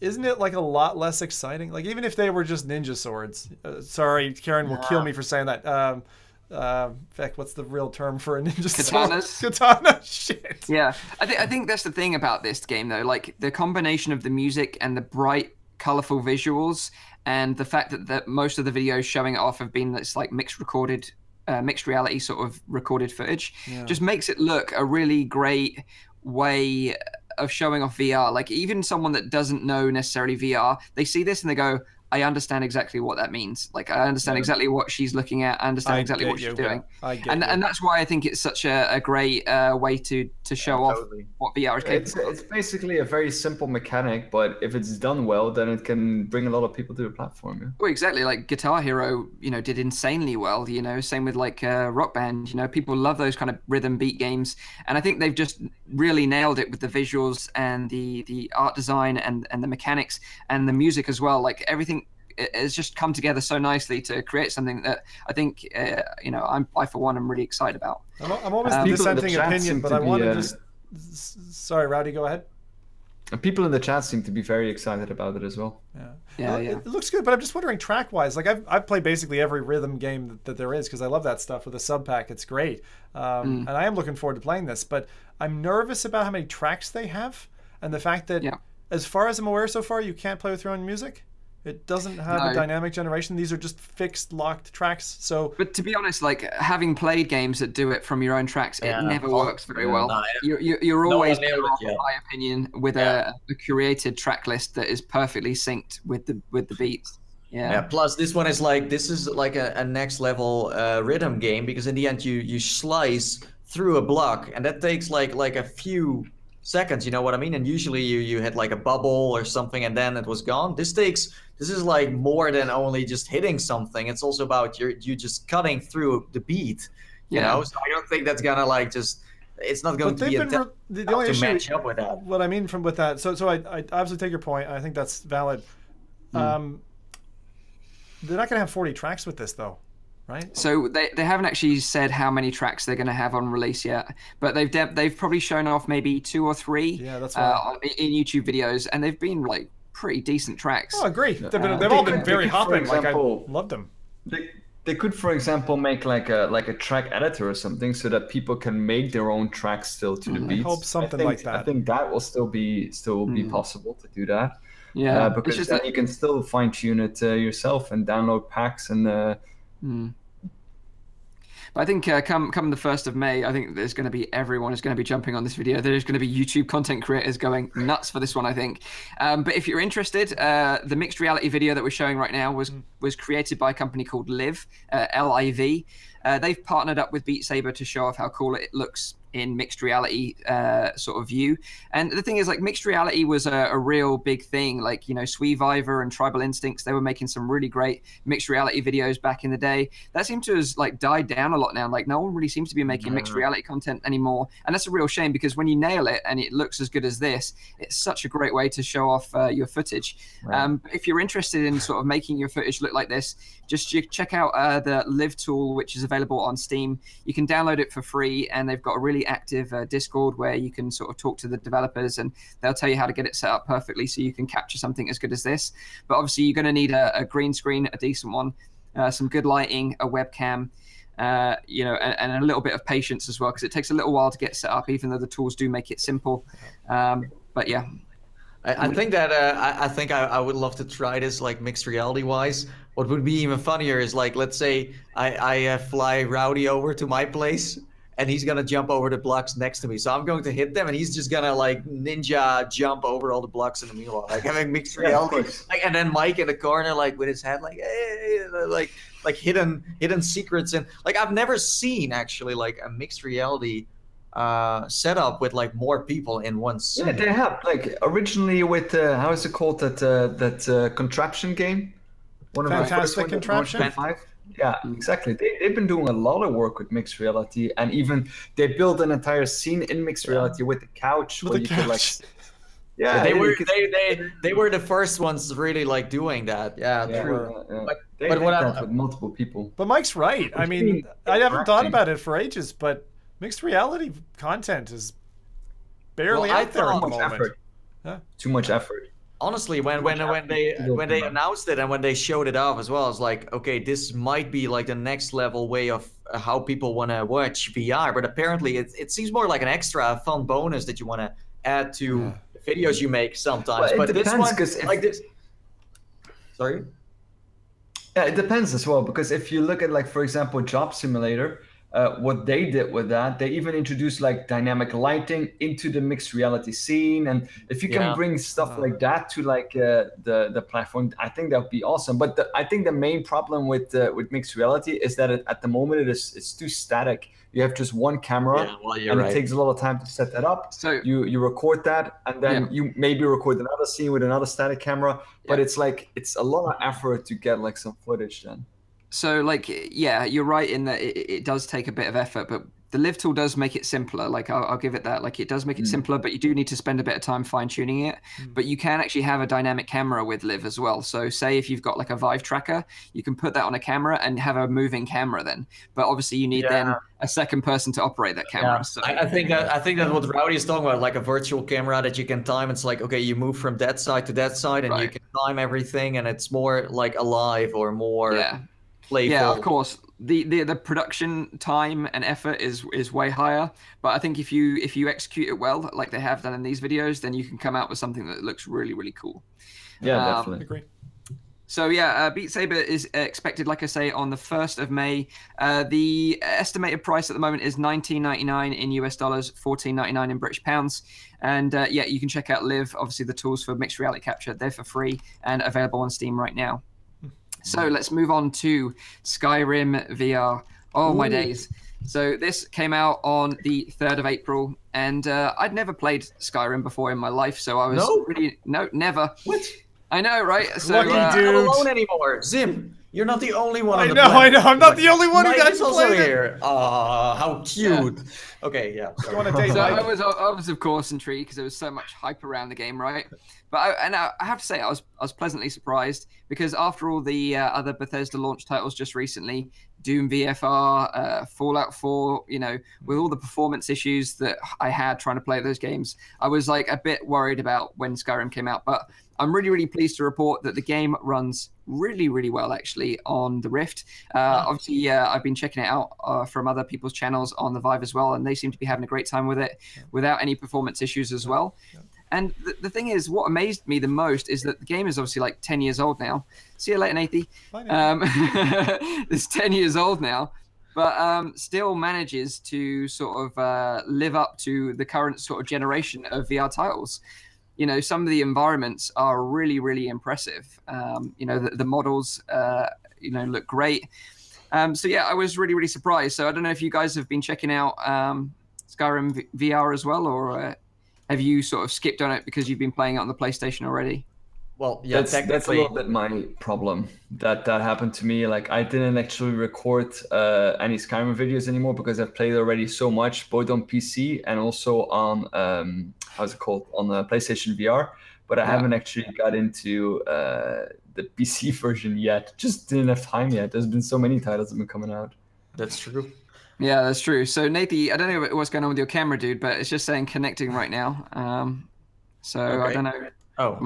[SPEAKER 3] isn't it like a lot less exciting? Like even if they were just ninja swords. Sorry, Karen will kill me for saying that. Heck, what's the real term for a ninja
[SPEAKER 2] Katanas?
[SPEAKER 3] sword? Katana. Shit.
[SPEAKER 2] Yeah, I think that's the thing about this game though. Like the combination of the music and the bright, colorful visuals, and the fact that most of the videos showing it off have been this like mixed reality sort of recorded footage, just makes it look a really great way of showing off VR. Like even someone that doesn't know necessarily VR, they see this and they go, I understand exactly what that means. Like I understand exactly what she's looking at. I understand exactly what she's doing. And that's why I think it's such a great way to show off what VR is capable of.
[SPEAKER 4] It's basically a very simple mechanic, but if it's done well, then it can bring a lot of people to the platform. Yeah?
[SPEAKER 2] Well, exactly. Like Guitar Hero, did insanely well. Same with like Rock Band. People love those kind of rhythm beat games, and I think they've just really nailed it with the visuals and the art design and the mechanics and the music as well. Like everything. It's just come together so nicely to create something that I think, I for one am really excited about.
[SPEAKER 3] I'm always the dissenting opinion, but I want to just. Sorry, Rowdy, go ahead.
[SPEAKER 4] People in the chat seem to be very excited about it as well.
[SPEAKER 2] Yeah.
[SPEAKER 3] It looks good, but I'm just wondering track-wise. Like I've played basically every rhythm game that there is because I love that stuff with a sub pack. It's great, and I am looking forward to playing this. But I'm nervous about how many tracks they have, and the fact that, as far as I'm aware so far, you can't play with your own music. It doesn't have a dynamic generation. These are just fixed, locked tracks. So,
[SPEAKER 2] but to be honest, like having played games that do it from your own tracks, it never works very well. You're always better off, in my opinion, with a curated track list that is perfectly synced with the beats. Yeah.
[SPEAKER 1] Plus, this is like a next level rhythm game, because in the end you slice through a block, and that takes like a few seconds, you know what I mean? And usually you had like a bubble or something and then it was gone. This is like more than only just hitting something. It's also about you just cutting through the beat, you know? So I don't think that's gonna it's not going to be
[SPEAKER 3] the only issue,
[SPEAKER 1] match up with that.
[SPEAKER 3] What I mean with that, so I obviously take your point. I think that's valid. They're not gonna have 40 tracks with this though. Right.
[SPEAKER 2] So they haven't actually said how many tracks they're going to have on release yet, but they've probably shown off maybe 2 or 3
[SPEAKER 3] that's right.
[SPEAKER 2] In YouTube videos, and they've been like pretty decent tracks.
[SPEAKER 3] Oh, great! They've all been very hopping. Like I loved them.
[SPEAKER 4] They could, for example, make like a track editor or something, so that people can make their own tracks still to the beats.
[SPEAKER 3] I hope something like that.
[SPEAKER 4] I think that will still be possible to do that.
[SPEAKER 2] Yeah,
[SPEAKER 4] because then you can still fine tune it yourself and download packs and.
[SPEAKER 2] But I think come the 1st of May, I think there's going to be everyone is going to be jumping on this video. There's going to be YouTube content creators going nuts for this one, I think. But if you're interested, the mixed reality video that we're showing right now was created by a company called Live, L-I-V. They've partnered up with Beat Saber to show off how cool it looks in mixed reality sort of view. And the thing is, like, mixed reality was a real big thing. Like, Vive and Tribal Instincts, they were making some really great mixed reality videos back in the day. That seemed to have like died down a lot now. Like, no one really seems to be making mixed reality content anymore. And that's a real shame, because when you nail it and it looks as good as this, it's such a great way to show off your footage. Right. If you're interested in sort of making your footage look like this, just check out the Live tool, which is available on Steam. You can download it for free, and they've got a really active Discord where you can sort of talk to the developers, and they'll tell you how to get it set up perfectly so you can capture something as good as this. But obviously, you're going to need a green screen, a decent one, some good lighting, a webcam, and a little bit of patience as well, because it takes a little while to get set up, even though the tools do make it simple. But yeah.
[SPEAKER 1] I think that I would love to try this, like, mixed reality wise. What would be even funnier is, like, let's say I fly Rowdy over to my place and he's gonna jump over the blocks next to me. So I'm going to hit them and he's just gonna like ninja jump over all the blocks in the meanwhile. Like having mixed reality. And then Mike in the corner, like with his head like, hey, like hidden secrets. And like I've never seen actually like a mixed reality setup with like more people in one scene.
[SPEAKER 4] Yeah, they have, like, originally with how is it called, that contraption game? One of
[SPEAKER 3] Fantastic Contraption.
[SPEAKER 4] Yeah, exactly. They've been doing a lot of work with mixed reality, and even they built an entire scene in mixed reality with the couch where you could like.
[SPEAKER 1] Yeah, they were the first ones really like doing that. Yeah, true.
[SPEAKER 4] But what happened with multiple people?
[SPEAKER 3] But Mike's right. I mean, I haven't thought about it for ages, but mixed reality content is barely
[SPEAKER 1] Well, I
[SPEAKER 3] out there at
[SPEAKER 1] thought-
[SPEAKER 3] the
[SPEAKER 4] Too much
[SPEAKER 3] moment.
[SPEAKER 4] effort.
[SPEAKER 3] Huh?
[SPEAKER 4] Too much effort.
[SPEAKER 1] Honestly, when they announced it and when they showed it off as well, it's like, okay, this might be like the next level way of how people want to watch VR. But apparently, it seems more like an extra fun bonus that you want to add to the videos you make sometimes.
[SPEAKER 4] Well, it
[SPEAKER 1] but
[SPEAKER 4] depends,
[SPEAKER 1] this one,
[SPEAKER 4] 'cause if-
[SPEAKER 1] like this. Sorry.
[SPEAKER 4] Yeah, it depends as well, because if you look at, like, for example, Job Simulator, what they did with that, they even introduced like dynamic lighting into the mixed reality scene, and if you can
[SPEAKER 1] Yeah.
[SPEAKER 4] bring stuff like that to like the platform, I think that would be awesome. But I think the main problem with mixed reality is that at the moment it's too static. You have just one camera,
[SPEAKER 1] Yeah, well, you're
[SPEAKER 4] and
[SPEAKER 1] right.
[SPEAKER 4] it takes a lot of time to set that up.
[SPEAKER 2] So
[SPEAKER 4] You record that, and then you maybe record another scene with another static camera. But it's like it's a lot of effort to get like some footage then.
[SPEAKER 2] So, like, yeah, you're right in that it does take a bit of effort, but the Live tool does make it simpler. Like, I'll give it that. Like, it does make it simpler, but you do need to spend a bit of time fine-tuning it. But you can actually have a dynamic camera with Live as well. So, say if you've got like a Vive tracker, you can put that on a camera and have a moving camera then. But obviously, you need then a second person to operate that camera.
[SPEAKER 1] Yeah.
[SPEAKER 2] So
[SPEAKER 1] I think that's what Rowdy is talking about, like a virtual camera that you can time. It's like, okay, you move from that side to that side, and you can time everything, and it's more like alive or more playful.
[SPEAKER 2] Yeah, of course. The production time and effort is way higher, but I think if you execute it well, like they have done in these videos, then you can come out with something that looks really, really cool.
[SPEAKER 4] Yeah, definitely.
[SPEAKER 3] Agree.
[SPEAKER 2] So yeah, Beat Saber is expected, like I say, on the 1st of May. The estimated price at the moment is $19.99 in US dollars, $14.99 in British pounds. And yeah, you can check out Live, obviously the tools for mixed reality capture. They're for free and available on Steam right now. So let's move on to Skyrim VR. Oh, my days. So this came out on the 3rd of April, and I'd never played Skyrim before in my life, so I was never.
[SPEAKER 1] What?
[SPEAKER 2] I know, right? So,
[SPEAKER 3] Lucky dude.
[SPEAKER 1] You're not alone anymore. Zim, you're not the only one.
[SPEAKER 3] I know. I'm not the only one who
[SPEAKER 1] Mike
[SPEAKER 3] got
[SPEAKER 1] is
[SPEAKER 3] to
[SPEAKER 1] also
[SPEAKER 3] play it.
[SPEAKER 1] here. How cute. Okay, yeah.
[SPEAKER 3] Go on a date,
[SPEAKER 2] So
[SPEAKER 3] Mike.
[SPEAKER 2] I was of course intrigued because there was so much hype around the game, right? But I have to say I was pleasantly surprised, because after all the other Bethesda launch titles just recently, Doom VFR, Fallout 4, you know, with all the performance issues that I had trying to play those games, I was like a bit worried about when Skyrim came out. But I'm really, really pleased to report that the game runs really, really well, actually, on the Rift. Obviously, I've been checking it out from other people's channels on the Vive as well, and they seem to be having a great time with it without any performance issues as well. And the thing is, what amazed me the most is that the game is obviously like 10 years old now. See you later, Nathy. It's 10 years old now, but still manages to sort of live up to the current sort of generation of VR titles. You know, some of the environments are really, really impressive. You know, the models, you know, look great. So yeah, I was really, really surprised. So I don't know if you guys have been checking out Skyrim VR as well, or have you sort of skipped on it because you've been playing it on the PlayStation already?
[SPEAKER 1] Well, yeah,
[SPEAKER 4] that's a little bit my problem. That happened to me. Like, I didn't actually record any Skyrim videos anymore because I've played already so much, both on PC and also on how's it called, on the PlayStation VR. But I haven't actually got into the PC version yet. Just didn't have time yet. There's been so many titles that have been coming out.
[SPEAKER 1] That's true.
[SPEAKER 2] Yeah, that's true. So, Nathy, I don't know what's going on with your camera, dude, but it's just saying connecting right now. So I don't know.
[SPEAKER 1] Oh,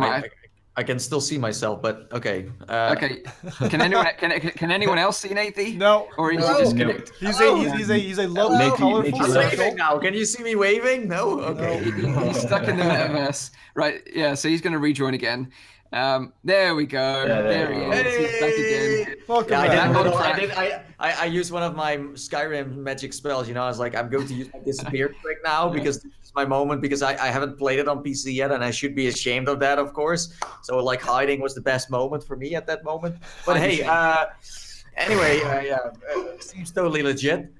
[SPEAKER 1] I can still see myself, but okay.
[SPEAKER 2] Okay. Can anyone else see Nathy?
[SPEAKER 3] No.
[SPEAKER 2] Or is he just connected?
[SPEAKER 3] He's a lovely, colorful
[SPEAKER 1] I'm
[SPEAKER 3] circle.
[SPEAKER 1] waving now. Can you see me waving? No? Okay.
[SPEAKER 2] He's stuck in the metaverse. Right, yeah, so he's going to rejoin again. There we go. There he is. He's back again.
[SPEAKER 3] Welcome
[SPEAKER 1] Yeah,
[SPEAKER 3] back.
[SPEAKER 1] I used one of my Skyrim magic spells. You know, I was like, I'm going to use my disappear trick now because this is my moment, because I haven't played it on PC yet, and I should be ashamed of that, of course. So like hiding was the best moment for me at that moment. But hey, anyway, seems totally legit.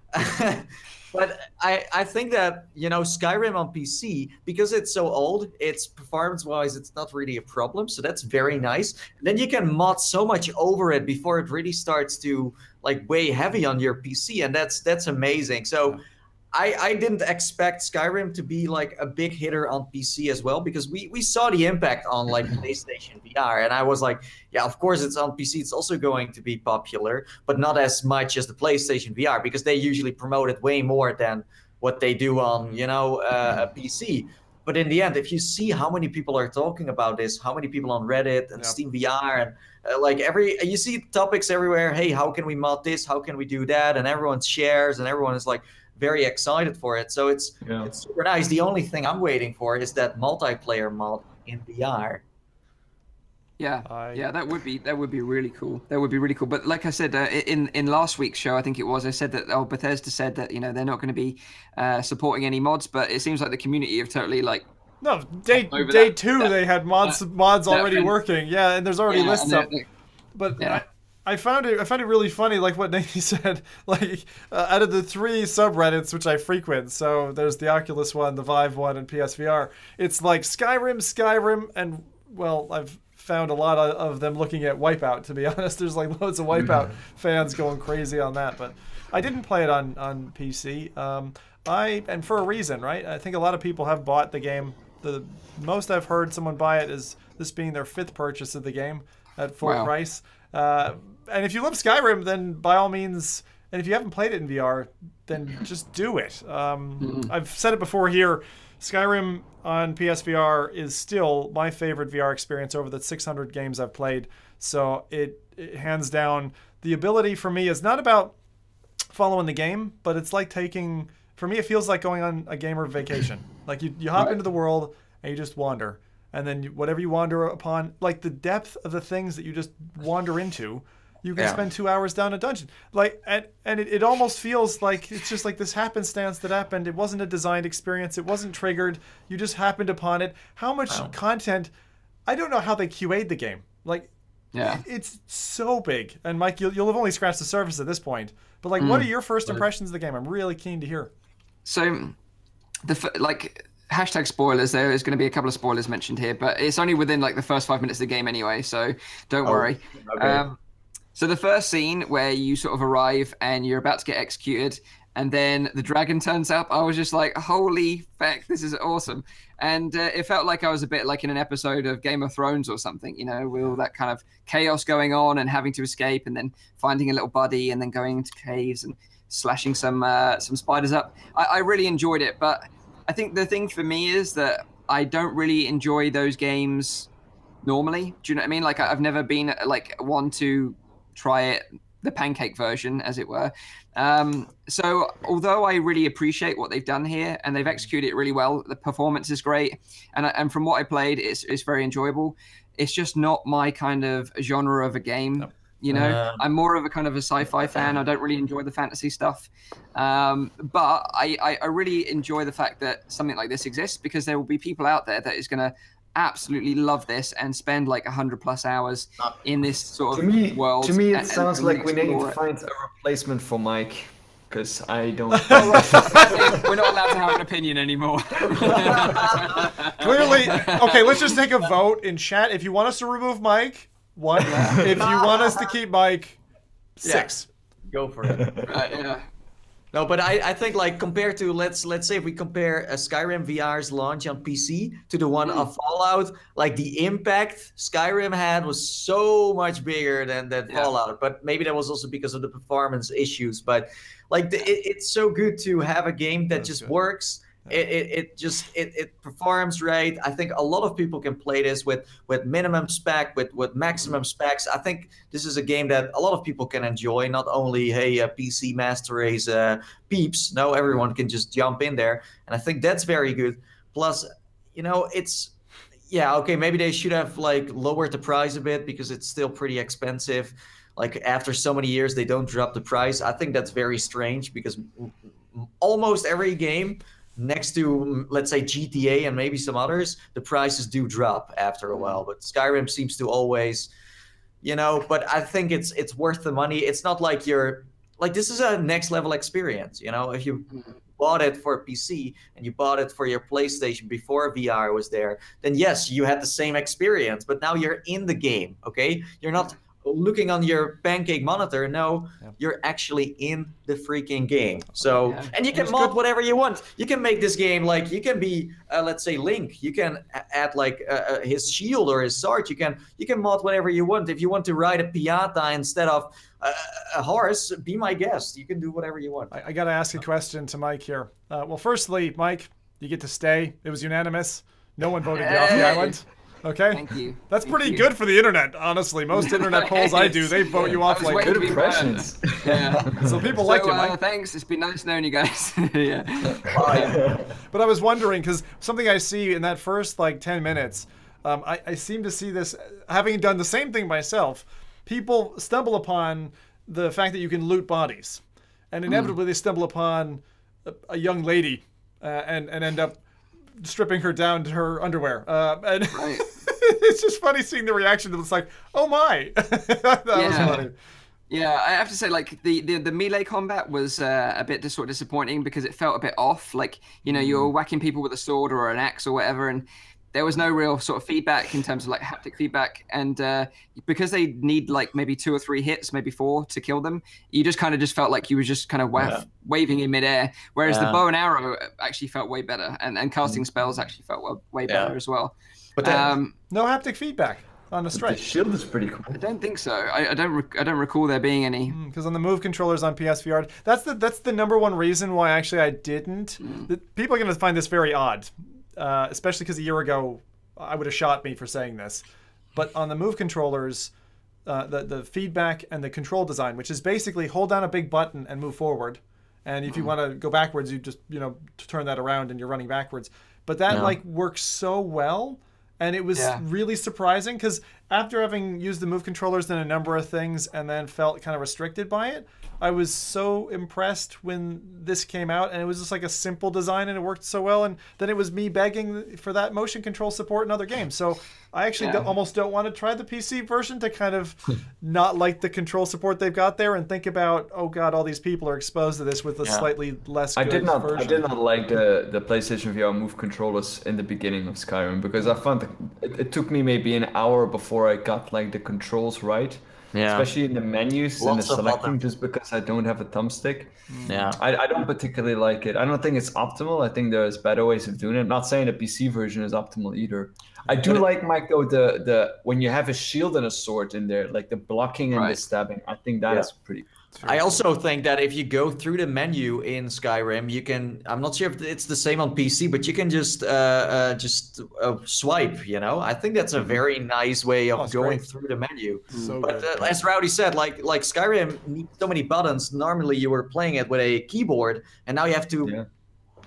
[SPEAKER 1] But I think that, you know, Skyrim on PC, because it's so old, it's performance-wise, it's not really a problem. So that's very nice. And then you can mod so much over it before it really starts to like weigh heavy on your PC, and that's amazing. So I didn't expect Skyrim to be like a big hitter on PC as well, because we saw the impact on like PlayStation VR, and I was like, yeah, of course it's on PC, it's also going to be popular, but not as much as the PlayStation VR, because they usually promote it way more than what they do on, you know, a PC. But in the end, if you see how many people are talking about this, how many people on Reddit and Steam VR, and like you see topics everywhere. Hey, how can we mod this? How can we do that? And everyone shares, and everyone is like very excited for it. So it's super nice. The only thing I'm waiting for is that multiplayer mod in VR.
[SPEAKER 2] Yeah, that would be really cool. That would be really cool. But like I said in last week's show, I think it was, I said that Bethesda said that they're not going to be supporting any mods, but it seems like the community have totally like.
[SPEAKER 3] No, day two they had mods already working. Yeah, and there's already lists up. But I found it really funny, like what Nathan said. Like out of the 3 subreddits which I frequent, so there's the Oculus one, the Vive one, and PSVR. It's like Skyrim, and well, I've found a lot of them looking at Wipeout, to be honest. There's like loads of Wipeout fans going crazy on that, but I didn't play it on PC. And for a reason, right? I think a lot of people have bought the game. The most I've heard someone buy it is this being their 5th purchase of the game at full price. And if you love Skyrim, then by all means, and if you haven't played it in VR, then just do it. I've said it before here, Skyrim on PSVR is still my favorite VR experience over the 600 games I've played. So it hands down, the ability for me is not about following the game, but it's like for me, it feels like going on a gamer vacation. Like you hop into the world and you just wander. And then whatever you wander upon, like the depth of the things that you just wander into, you can spend 2 hours down a dungeon. Like, and it almost feels like it's just like this happenstance that happened. It wasn't a designed experience. It wasn't triggered. You just happened upon it. How much content? I don't know how they QA'd the game. Like, it's so big. And Mike, you'll have only scratched the surface at this point. But like, what are your first impressions of the game? I'm really keen to hear.
[SPEAKER 2] So, hashtag spoilers. There is going to be a couple of spoilers mentioned here, but it's only within like the first 5 minutes of the game anyway, so don't worry. Okay. So the first scene where you sort of arrive and you're about to get executed, and then the dragon turns up, I was just like, holy feck, this is awesome. And it felt like I was a bit like in an episode of Game of Thrones or something, with all that kind of chaos going on and having to escape and then finding a little buddy and then going into caves and slashing some spiders up. I really enjoyed it, but I think the thing for me is that I don't really enjoy those games normally. Do you know what I mean? Like I've never been like one to try it, the pancake version, as it were. So although I really appreciate what they've done here and they've executed it really well, the performance is great, and from what I played, it's very enjoyable. It's just not my kind of genre of a game. No. I'm more of a kind of a sci-fi fan. I don't really enjoy the fantasy stuff. But I really enjoy the fact that something like this exists, because there will be people out there that is going to absolutely love this and spend like 100+ hours in this sort of world.
[SPEAKER 4] To me, it sounds like we need to find a replacement for Mike, because I don't.
[SPEAKER 2] We're not allowed to have an opinion anymore.
[SPEAKER 3] Clearly, okay. Let's just take a vote in chat. If you want us to remove Mike, 1. If you want us to keep Mike, 6.
[SPEAKER 1] Go for it. No, but I think like compared to let's say if we compare a Skyrim VR's launch on PC to the one of Fallout, like the impact Skyrim had was so much bigger than Fallout. But maybe that was also because of the performance issues. But like it's so good to have a game that just works. It performs right. I think a lot of people can play this with minimum spec, with maximum specs. I think this is a game that a lot of people can enjoy. Not only PC Master Race peeps. No, everyone can just jump in there, and I think that's very good. Plus, it's okay. Maybe they should have like lowered the price a bit, because it's still pretty expensive. Like after so many years, they don't drop the price. I think that's very strange, because almost every game, next to, let's say, GTA and maybe some others, the prices do drop after a while. But Skyrim seems to always, but I think it's worth the money. It's not like this is a next level experience. If you bought it for a PC and you bought it for your PlayStation before VR was there, then yes, you had the same experience. But now you're in the game, okay? You're not looking on your pancake monitor. No, you're actually in the freaking game. So and you can mod whatever you want. You can make this game like, you can be let's say Link. You can add like his shield or his sword. You can mod whatever you want. If you want to ride a piata instead of a horse, be my guest. You can do whatever you want.
[SPEAKER 3] I gotta ask a question to Mike here. Well, firstly, Mike, You get to stay. It was unanimous. No one voted you off the island. Okay.
[SPEAKER 2] Thank you.
[SPEAKER 3] That's pretty good for the internet, honestly. Most internet polls I do, they vote you off like
[SPEAKER 4] Good impressions.
[SPEAKER 2] Yeah.
[SPEAKER 3] So people like it, Mike.
[SPEAKER 2] Thanks. It's been nice knowing you guys. Yeah.
[SPEAKER 3] But I was wondering, because something I see in that first like 10 minutes, I seem to see this, having done the same thing myself, people stumble upon the fact that you can loot bodies. And inevitably they stumble upon a young lady and end up stripping her down to her underwear. And
[SPEAKER 2] Right.
[SPEAKER 3] it's just funny seeing the reaction. It's like, oh my. That was funny.
[SPEAKER 2] Yeah, I have to say, like, the melee combat was a bit sort of disappointing because it felt a bit off. Like, you know, you were whacking people with a sword or an axe or whatever, and there was no real sort of feedback in terms of like haptic feedback. And because they need like maybe 2 or 3 hits, maybe 4 to kill them, you just kind of just felt like you were just kind of waving in midair. Whereas the bow and arrow actually felt way better, and casting spells actually felt way better as well.
[SPEAKER 1] But then,
[SPEAKER 3] No haptic feedback on the
[SPEAKER 4] The
[SPEAKER 3] strike.
[SPEAKER 4] shield is pretty cool.
[SPEAKER 2] I don't think so. I don't recall there being any.
[SPEAKER 3] Because on the Move controllers on PSVR, that's the #1 reason why actually I didn't. People are going to find this very odd, especially because a year ago I would have shot me for saying this. But on the Move controllers, the feedback and the control design, which is basically hold down a big button and move forward, and if you want to go backwards, you just turn that around and you're running backwards. But that like works so well. And it was really surprising because after having used the Move controllers in a number of things and then felt kind of restricted by it, I was so impressed when this came out, and it was just like a simple design and it worked so well. And then it was me begging for that motion control support in other games. So I actually almost don't want to try the PC version to kind of not like the control support they've got there and think about, oh God, all these people are exposed to this with a slightly less good version.
[SPEAKER 4] I did not like the PlayStation VR Move controllers in the beginning of Skyrim because I found it took me maybe an hour before I got like the controls right.
[SPEAKER 1] Yeah.
[SPEAKER 4] Especially in the menus and the selecting, just because I don't have a thumbstick.
[SPEAKER 1] Yeah.
[SPEAKER 4] I don't particularly like it. I don't think it's optimal. I think there's better ways of doing it. I'm not saying the PC version is optimal either. I do like, Mike, though, the when you have a shield and a sword in there, like the blocking and the stabbing. I think that is pretty cool.
[SPEAKER 1] I also think that if you go through the menu in Skyrim, you can, I'm not sure if it's the same on PC, but you can just swipe, I think that's a very nice way of going through the menu.
[SPEAKER 3] So
[SPEAKER 1] but
[SPEAKER 3] good.
[SPEAKER 1] as Rowdy said, like Skyrim needs so many buttons. Normally you were playing it with a keyboard, and now you have to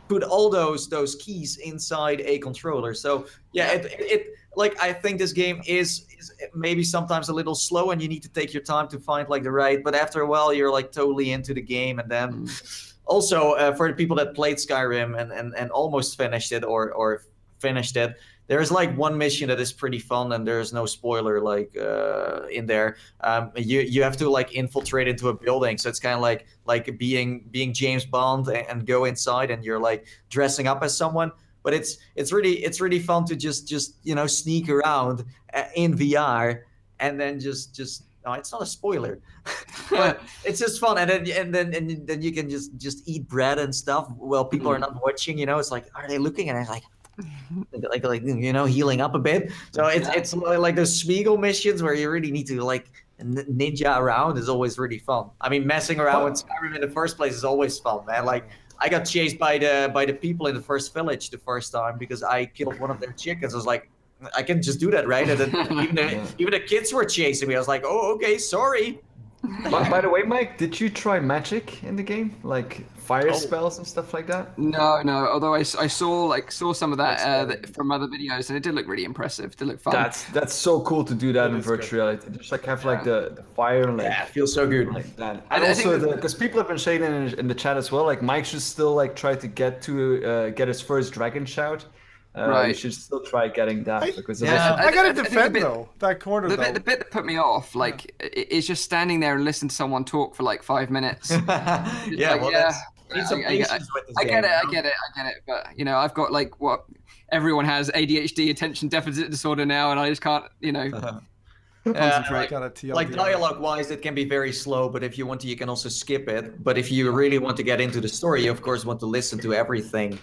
[SPEAKER 1] put all those keys inside a controller. So it like, I think this game is maybe sometimes a little slow, and you need to take your time to find like the right, but after a while you're like totally into the game. And then also for the people that played Skyrim and almost finished it or finished it, there's like one mission that is pretty fun, and there's no spoiler like in there. You have to like infiltrate into a building, so it's kind of like being James Bond and go inside, and you're like dressing up as someone. But it's really fun to just sneak around in VR, and then just no, it's not a spoiler, but it's just fun. And then you can just eat bread and stuff while people are not watching. It's like, are they looking? And it's like healing up a bit. So it's like those Smeagol missions where you really need to like ninja around is always really fun. I mean, messing around with Skyrim in the first place is always fun, man. Like, I got chased by the people in the first village the first time because I killed one of their chickens. I was like, I can just do that, right? And then even the kids were chasing me. I was like, oh, okay, sorry.
[SPEAKER 4] By the way, Mike, did you try magic in the game, like fire spells and stuff like that?
[SPEAKER 2] No. Although I saw some of that from other videos, and it did look really impressive. It did look fun.
[SPEAKER 4] That's so cool to do that in virtual reality. Just like have like the fire and like
[SPEAKER 1] it feels so good
[SPEAKER 4] like that. And also because people have been saying in the chat as well, like Mike should still like try to get his first dragon shout. You should still try getting that because
[SPEAKER 3] I gotta defend though that corner.
[SPEAKER 2] The bit that put me off, like, is just standing there and listening to someone talk for like 5 minutes.
[SPEAKER 1] I get
[SPEAKER 2] it. But I've got like what everyone has, ADHD, attention deficit disorder now, and I just can't, concentrate.
[SPEAKER 1] Like dialogue-wise, it can be very slow, but if you want to, you can also skip it. But if you really want to get into the story, you of course want to listen to everything.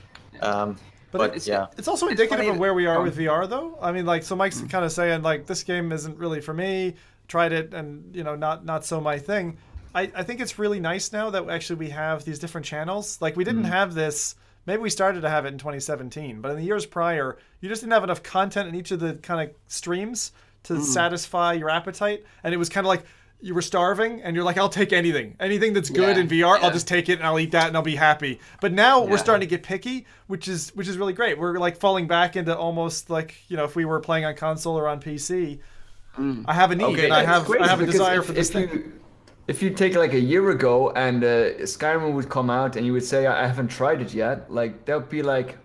[SPEAKER 1] But
[SPEAKER 3] it's also indicative of where we are with VR, though. I mean, like, so Mike's kind of saying, like, this game isn't really for me. Tried it, and not so my thing. I think it's really nice now that actually we have these different channels. Like, we didn't have this Maybe we started to have it in 2017, but in the years prior, you just didn't have enough content in each of the kind of streams to satisfy your appetite. And it was kind of like you were starving and you're like, I'll take anything that's good in VR. I'll just take it and I'll eat that and I'll be happy. But now we're starting to get picky, which is really great. We're like falling back into almost like, you know, if we were playing on console or on PC, I have a need and I have a desire for this thing.
[SPEAKER 4] If you take like a year ago and Skyrim would come out and you would say, I haven't tried it yet, like that would be like,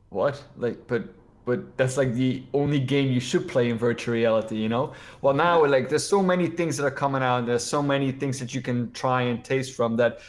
[SPEAKER 4] what? Like, but that's like the only game you should play in virtual reality, you know? Well, now like there's so many things that are coming out. There's so many things that you can try and taste from that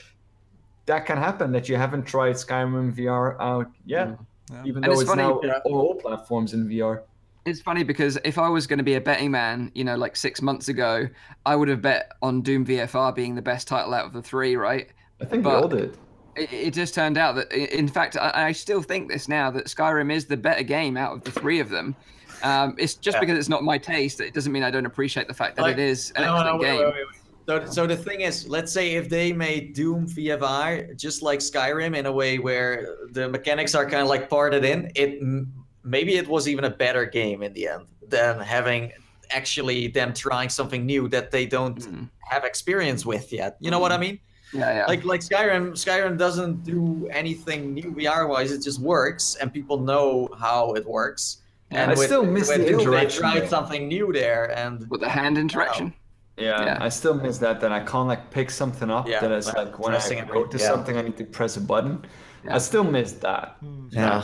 [SPEAKER 4] can happen, that you haven't tried Skyrim VR out yet, even though it's now on all platforms in VR.
[SPEAKER 2] It's funny because if I was going to be a betting man, you know, like 6 months ago, I would have bet on Doom VFR being the best title out of the three, right?
[SPEAKER 4] I think we all did.
[SPEAKER 2] It just turned out that, in fact, I still think this now, that Skyrim is the better game out of the three of them. It's just because it's not my taste. It doesn't mean I don't appreciate the fact that it is an excellent game.
[SPEAKER 1] Wait. So the thing is, let's say if they made Doom VFR just like Skyrim in a way where the mechanics are kind of like parted in, maybe it was even a better game in the end than having actually them trying something new that they don't have experience with yet. You know what I mean?
[SPEAKER 2] Yeah.
[SPEAKER 1] Like Skyrim doesn't do anything new VR-wise. It just works, and people know how it works. And
[SPEAKER 4] I still miss the interaction.
[SPEAKER 1] They tried something new there, and
[SPEAKER 2] with the hand interaction.
[SPEAKER 4] Yeah, I still miss that I can't like pick something up. That is like when I go to something, I need to press a button. I still miss that.
[SPEAKER 1] Yeah.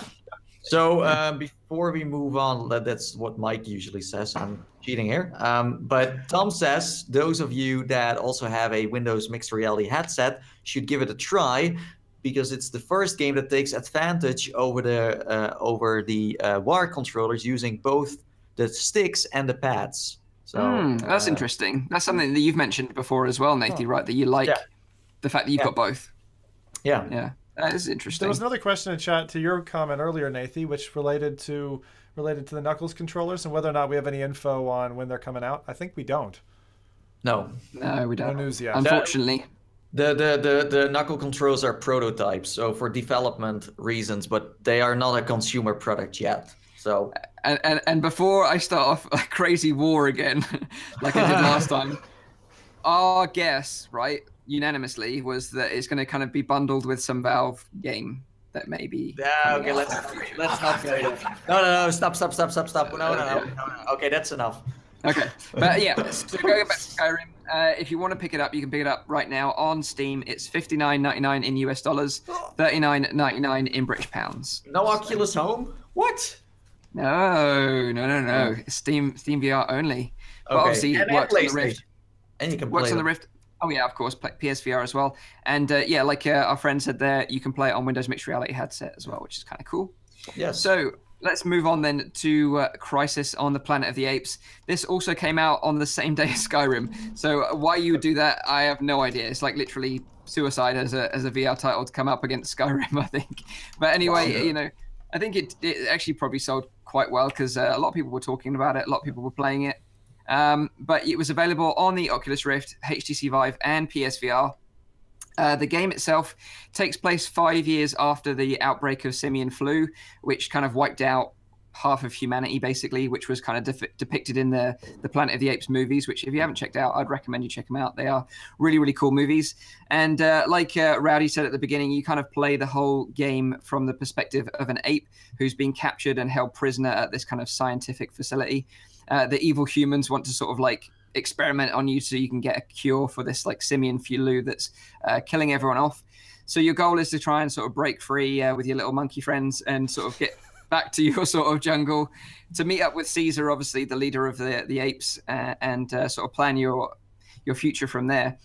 [SPEAKER 1] So before we move on, that's what Mike usually says. I'm cheating here. But Tom says those of you that also have a Windows mixed reality headset should give it a try, because it's the first game that takes advantage over the wire controllers using both the sticks and the pads. So
[SPEAKER 2] that's interesting. That's something that you've mentioned before as well, Nathan, right? That you like the fact that you've got both.
[SPEAKER 1] Yeah.
[SPEAKER 2] That is interesting.
[SPEAKER 3] There was another question in chat to your comment earlier, Nathan, which related to the Knuckles controllers and whether or not we have any info on when they're coming out. I think we don't.
[SPEAKER 1] No,
[SPEAKER 2] we don't.
[SPEAKER 3] No news yet.
[SPEAKER 2] Unfortunately.
[SPEAKER 1] The Knuckle controls are prototypes, so for development reasons, but they are not a consumer product yet. So
[SPEAKER 2] and before I start off a crazy war again, like I did last time, our guess, right, unanimously, was that it's going to kind of be bundled with some Valve game that maybe.
[SPEAKER 1] Okay, let's not go there. No, stop. No. Okay, that's enough.
[SPEAKER 2] Okay, but yeah, so going back to Skyrim, if you want to pick it up, you can pick it up right now on Steam. It's $59.99 in US dollars, $39.99 in British pounds.
[SPEAKER 1] No Oculus Home? What?
[SPEAKER 2] No. Steam VR only. But obviously, it works on the Rift.
[SPEAKER 1] And you can
[SPEAKER 2] works on the Rift. Oh yeah, of course, PSVR as well. And yeah, like our friend said there, you can play it on Windows Mixed Reality headset as well, which is kind of cool.
[SPEAKER 1] Yes.
[SPEAKER 2] So let's move on then to Crisis on the Planet of the Apes. This also came out on the same day as Skyrim. So why you would do that, I have no idea. It's like literally suicide as a VR title to come up against Skyrim, I think. But anyway, you know, I think it actually probably sold quite well because a lot of people were talking about it. A lot of people were playing it. But it was available on the Oculus Rift, HTC Vive, and PSVR. The game itself takes place 5 years after the outbreak of simian flu, which kind of wiped out half of humanity, basically, which was kind of depicted in the Planet of the Apes movies, which if you haven't checked out, I'd recommend you check them out. They are really, really cool movies. And like Rowdy said at the beginning, you kind of play the whole game from the perspective of an ape who's been captured and held prisoner at this kind of scientific facility. The evil humans want to sort of like experiment on you so you can get a cure for this like simian flu that's killing everyone off. So your goal is to try and sort of break free with your little monkey friends and sort of get back to your sort of jungle to meet up with Caesar, obviously the leader of the apes, and sort of plan your future from there.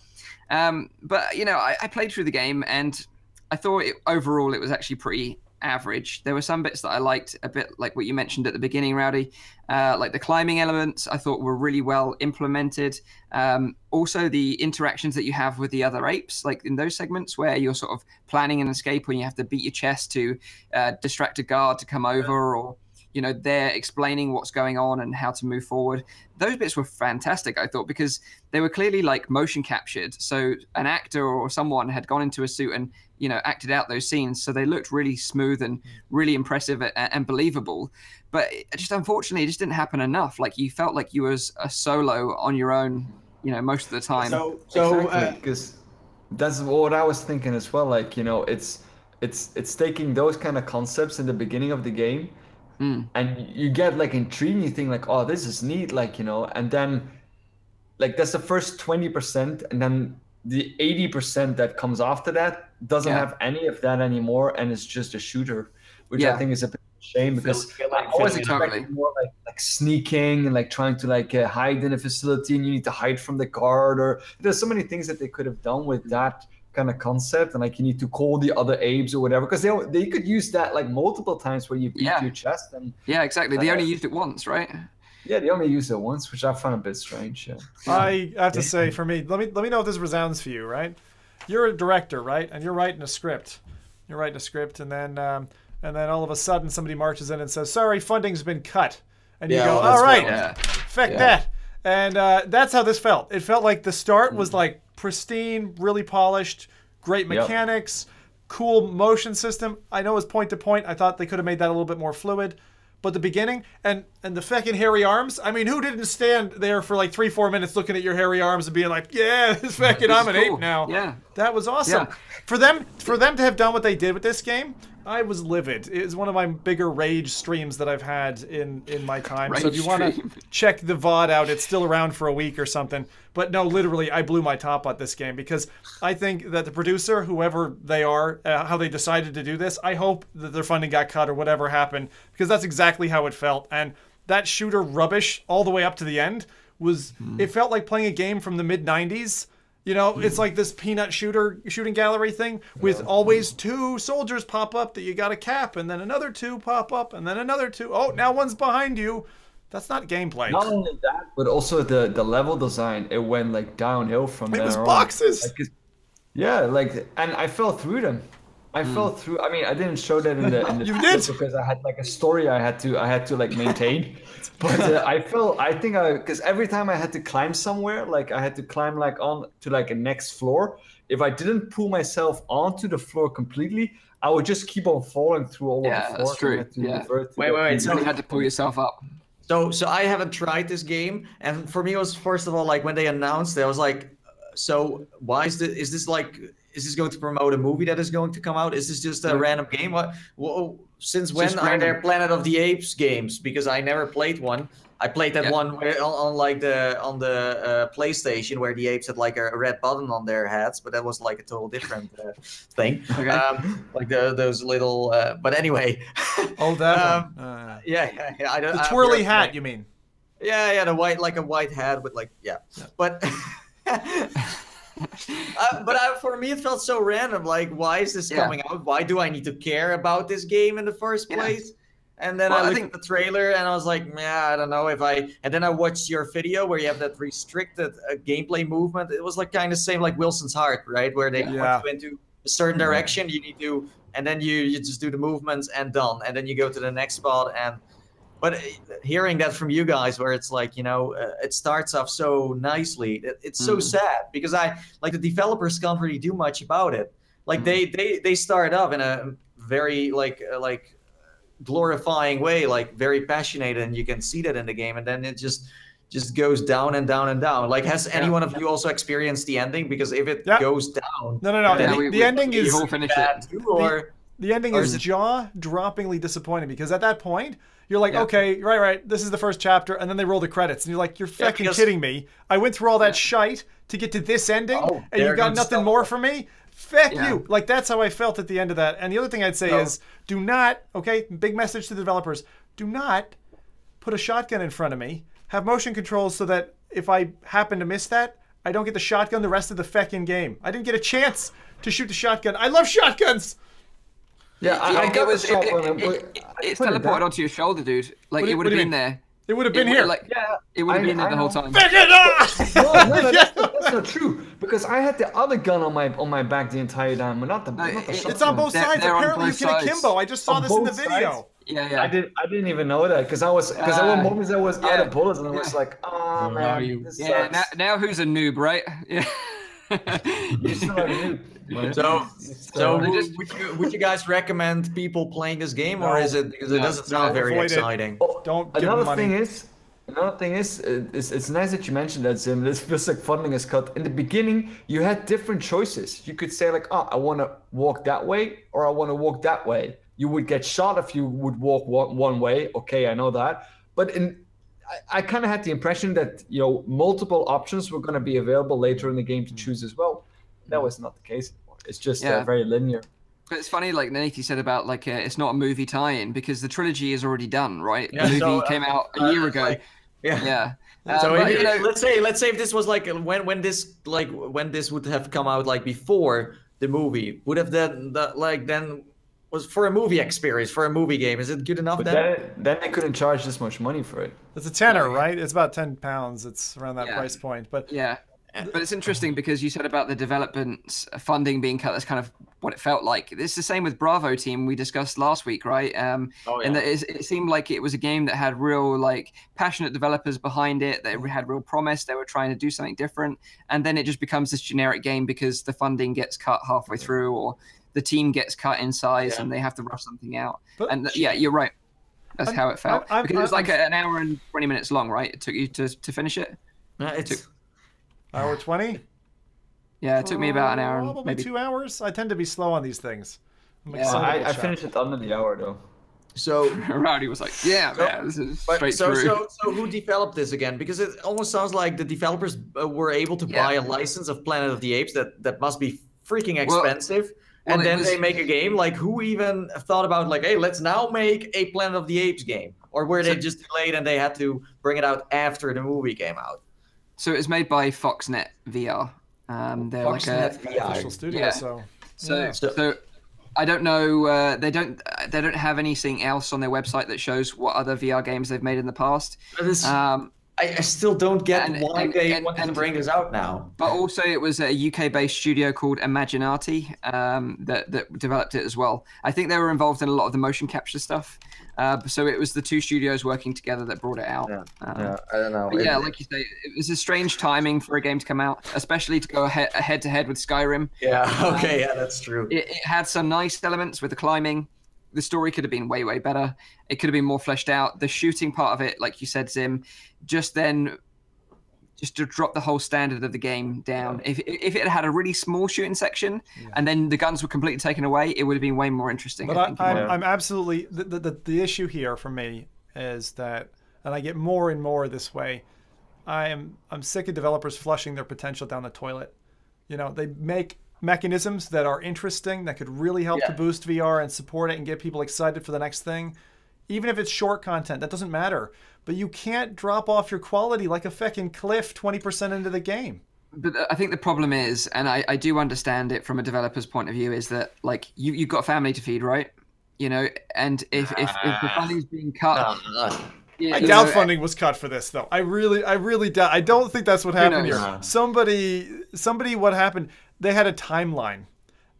[SPEAKER 2] But you know, I played through the game and I thought overall it was actually pretty average. There were some bits that I liked a bit, like what you mentioned at the beginning, Rowdy, like the climbing elements I thought were really well implemented. Also the interactions that you have with the other apes, like in those segments where you're sort of planning an escape when you have to beat your chest to distract a guard to come over, or you know, they're explaining what's going on and how to move forward. Those bits were fantastic, I thought, because they were clearly like motion captured. So an actor or someone had gone into a suit and, you know, acted out those scenes. So they looked really smooth and really impressive and believable. But just unfortunately, it just didn't happen enough. Like you felt like you was a solo on your own, you know, most of the time.
[SPEAKER 4] Because that's what I was thinking as well. Like, you know, it's taking those kind of concepts in the beginning of the game, and you get like intrigued. And you think like, oh, this is neat, like, you know, and then like that's the first 20%, and then the 80% that comes after that doesn't have any of that anymore, and it's just a shooter, which I think is a bit of a shame, because I always expected more like sneaking and like trying to like hide in a facility, and you need to hide from the guard, or there's so many things that they could have done with that kind of concept, and like you need to call the other apes or whatever, because they could use that like multiple times where you beat your chest. And
[SPEAKER 2] exactly, they only used it once, right?
[SPEAKER 4] Yeah, they only used it once, which I found a bit strange.
[SPEAKER 3] I have to say, for me, let me know if this resounds for you, right? You're a director, right? And you're writing a script. And then all of a sudden somebody marches in and says, "Sorry, funding's been cut," and you go, "All right, feck that." And that's how this felt. It felt like the start was like pristine, really polished, great mechanics, cool motion system. I know it's point to point. I thought they could have made that a little bit more fluid. But the beginning and the feckin' hairy arms, I mean, who didn't stand there for like 3-4 minutes looking at your hairy arms and being like, yeah, this feckin' I'm an ape now.
[SPEAKER 2] Yeah.
[SPEAKER 3] That was awesome. For them to have done what they did with this game, I was livid. It was one of my bigger rage streams that I've had in my time. So if you want to check the VOD out, it's still around for a week or something. But no, literally, I blew my top on this game, because I think that the producer, whoever they are, how they decided to do this, I hope that their funding got cut or whatever happened, because that's exactly how it felt. And that shooter rubbish all the way up to the end was, it felt like playing a game from the mid-90s. You know, it's like this peanut shooting gallery thing with always 2 soldiers pop up that you got to cap, and then another 2 pop up, and then another 2. Oh, now one's behind you. That's not gameplay.
[SPEAKER 4] Not only that, but also the level design. It went like downhill from there.
[SPEAKER 3] It was boxes.
[SPEAKER 4] Like, and I fell through them. I fell through. I mean, I didn't show that in the
[SPEAKER 3] You did,
[SPEAKER 4] because I had like a story I had to like maintain. But I fell. I think because every time I had to climb somewhere, like I had to climb like on to like a next floor. If I didn't pull myself onto the floor completely, I would just keep on falling through all of the floors.
[SPEAKER 2] That's true. Wait. So you had to pull yourself up.
[SPEAKER 1] So I haven't tried this game, and for me it was, first of all, like when they announced it, I was like, so why is this going to promote a movie that is going to come out? Is this just a random game? Since when are there Planet of the Apes games? Because I never played one. I played that one on the PlayStation, where the apes had like a red button on their heads, but that was like a total different thing. Okay. Like those little. But anyway.
[SPEAKER 3] Oh, that one.
[SPEAKER 1] Yeah.
[SPEAKER 3] The twirly hat, you mean?
[SPEAKER 1] Yeah, the white, like a white hat with like but. For me, it felt so random. Like, why is this coming out? Why do I need to care about this game in the first place? And then I looked at the trailer and I was like, I don't know if I. And then I watched your video where you have that restricted gameplay movement. It was like kind of same like Wilson's Heart, right? Where they point you into a certain direction, you need to, and then you just do the movements and done, and then you go to the next spot. But hearing that from you guys, where it's like, you know, it starts off so nicely, it's so sad, because the developers can't really do much about it. Like they start off in a very like glorifying way, like very passionate, and you can see that in the game, and then it just goes down and down and down. Like, has any one of you also experienced the ending? Because if it goes down,
[SPEAKER 3] the ending is
[SPEAKER 1] the
[SPEAKER 3] ending is jaw-droppingly disappointing, because at that point you're like, okay, right, this is the first chapter, and then they roll the credits, and you're like, you're fucking kidding me. I went through all that shite to get to this ending, and you got nothing more for me? Feck you. Like, that's how I felt at the end of that. And the other thing I'd say is, do not, big message to the developers, do not put a shotgun in front of me, have motion controls so that if I happen to miss that, I don't get the shotgun the rest of the feckin' game. I didn't get a chance to shoot the shotgun. I love shotguns!
[SPEAKER 2] Yeah, I got the shotgun. It's teleported onto your shoulder, dude. Like, it would have been there.
[SPEAKER 3] It would have been here.
[SPEAKER 2] It would have been there the whole time.
[SPEAKER 4] No, that's not true. Because I had the other gun on my back the entire time, but not the shotgun.
[SPEAKER 3] It's on both sides. Apparently you can akimbo. I just saw this in the video.
[SPEAKER 2] Yeah.
[SPEAKER 4] I didn't even know that because there were moments I was out of bullets and I was like, oh man, this sucks.
[SPEAKER 2] Now who's a noob, right? Yeah.
[SPEAKER 4] You're still a noob.
[SPEAKER 1] So would you guys recommend people playing this game, or is it because it doesn't sound very exciting?
[SPEAKER 3] Don't give
[SPEAKER 4] Another
[SPEAKER 3] money.
[SPEAKER 4] thing is, it's nice that you mentioned that, Zim. This feels like funding is cut. In the beginning, you had different choices. You could say like, oh, I want to walk that way, or I want to walk that way. You would get shot if you would walk one way. Okay, I know that. But I kind of had the impression that multiple options were going to be available later in the game to choose as well. That was not the case anymore. It's just very linear.
[SPEAKER 2] But it's funny, like Nathie said about like it's not a movie tie-in because the trilogy is already done, right?
[SPEAKER 1] Yeah,
[SPEAKER 2] the movie came out a year ago. Yeah.
[SPEAKER 1] So let's say if this was like when this would have come out like before the movie, would have then was for a movie experience, for a movie game. Is it good enough
[SPEAKER 4] then they couldn't charge this much money for it.
[SPEAKER 3] It's a tenner, right? It's about £10. It's around that price point. But
[SPEAKER 2] but it's interesting because you said about the development funding being cut. That's kind of what it felt like. It's the same with Bravo Team we discussed last week, right? And that it seemed like it was a game that had real like passionate developers behind it. They had real promise. They were trying to do something different, and then it just becomes this generic game because the funding gets cut halfway through, or the team gets cut in size, and they have to rush something out. And you're right. That's how it felt. Because it was like an hour and 20 minutes long, right? It took you to finish it.
[SPEAKER 3] Hour 20?
[SPEAKER 2] Yeah, it took me about an hour.
[SPEAKER 3] Probably
[SPEAKER 2] maybe
[SPEAKER 3] 2 hours. I tend to be slow on these things.
[SPEAKER 4] I finished it under the hour though.
[SPEAKER 1] So
[SPEAKER 2] Rowdy was like, this is straight through.
[SPEAKER 1] So who developed this again? Because it almost sounds like the developers were able to buy a license of Planet of the Apes that must be freaking expensive. And then they make a game. Like, who even thought about like, hey, let's now make a Planet of the Apes game? Or were they just delayed and they had to bring it out after the movie came out?
[SPEAKER 2] So it was made by Foxnet VR. They're like a
[SPEAKER 3] official studio.
[SPEAKER 2] So I don't know. They don't have anything else on their website that shows what other VR games they've made in the past.
[SPEAKER 1] I still don't get why they want to bring this out now.
[SPEAKER 2] But also, it was a UK-based studio called Imaginati that developed it as well. I think they were involved in a lot of the motion capture stuff. So it was the two studios working together that brought it out.
[SPEAKER 1] I don't know.
[SPEAKER 2] Like you say, it was a strange timing for a game to come out, especially to go head-to-head with Skyrim.
[SPEAKER 1] That's true.
[SPEAKER 2] It had some nice elements with the climbing. The story could have been way, way better. It could have been more fleshed out. The shooting part of it, like you said, Zim, just to drop the whole standard of the game down. If it had a really small shooting section and then the guns were completely taken away, it would have been way more interesting.
[SPEAKER 3] But I'm absolutely the issue here for me is that, and I get more and more this way. I'm sick of developers flushing their potential down the toilet. They make mechanisms that are interesting, that could really help to boost VR and support it and get people excited for the next thing. Even if it's short content, that doesn't matter. But you can't drop off your quality like a fucking cliff 20% into the game.
[SPEAKER 2] But I think the problem is, and I do understand it from a developer's point of view, is that like you've got a family to feed, right? And if the funding's being cut.
[SPEAKER 3] I doubt funding was cut for this, though. I really doubt. I don't think that's what happened here. Somebody, what happened? They had a timeline,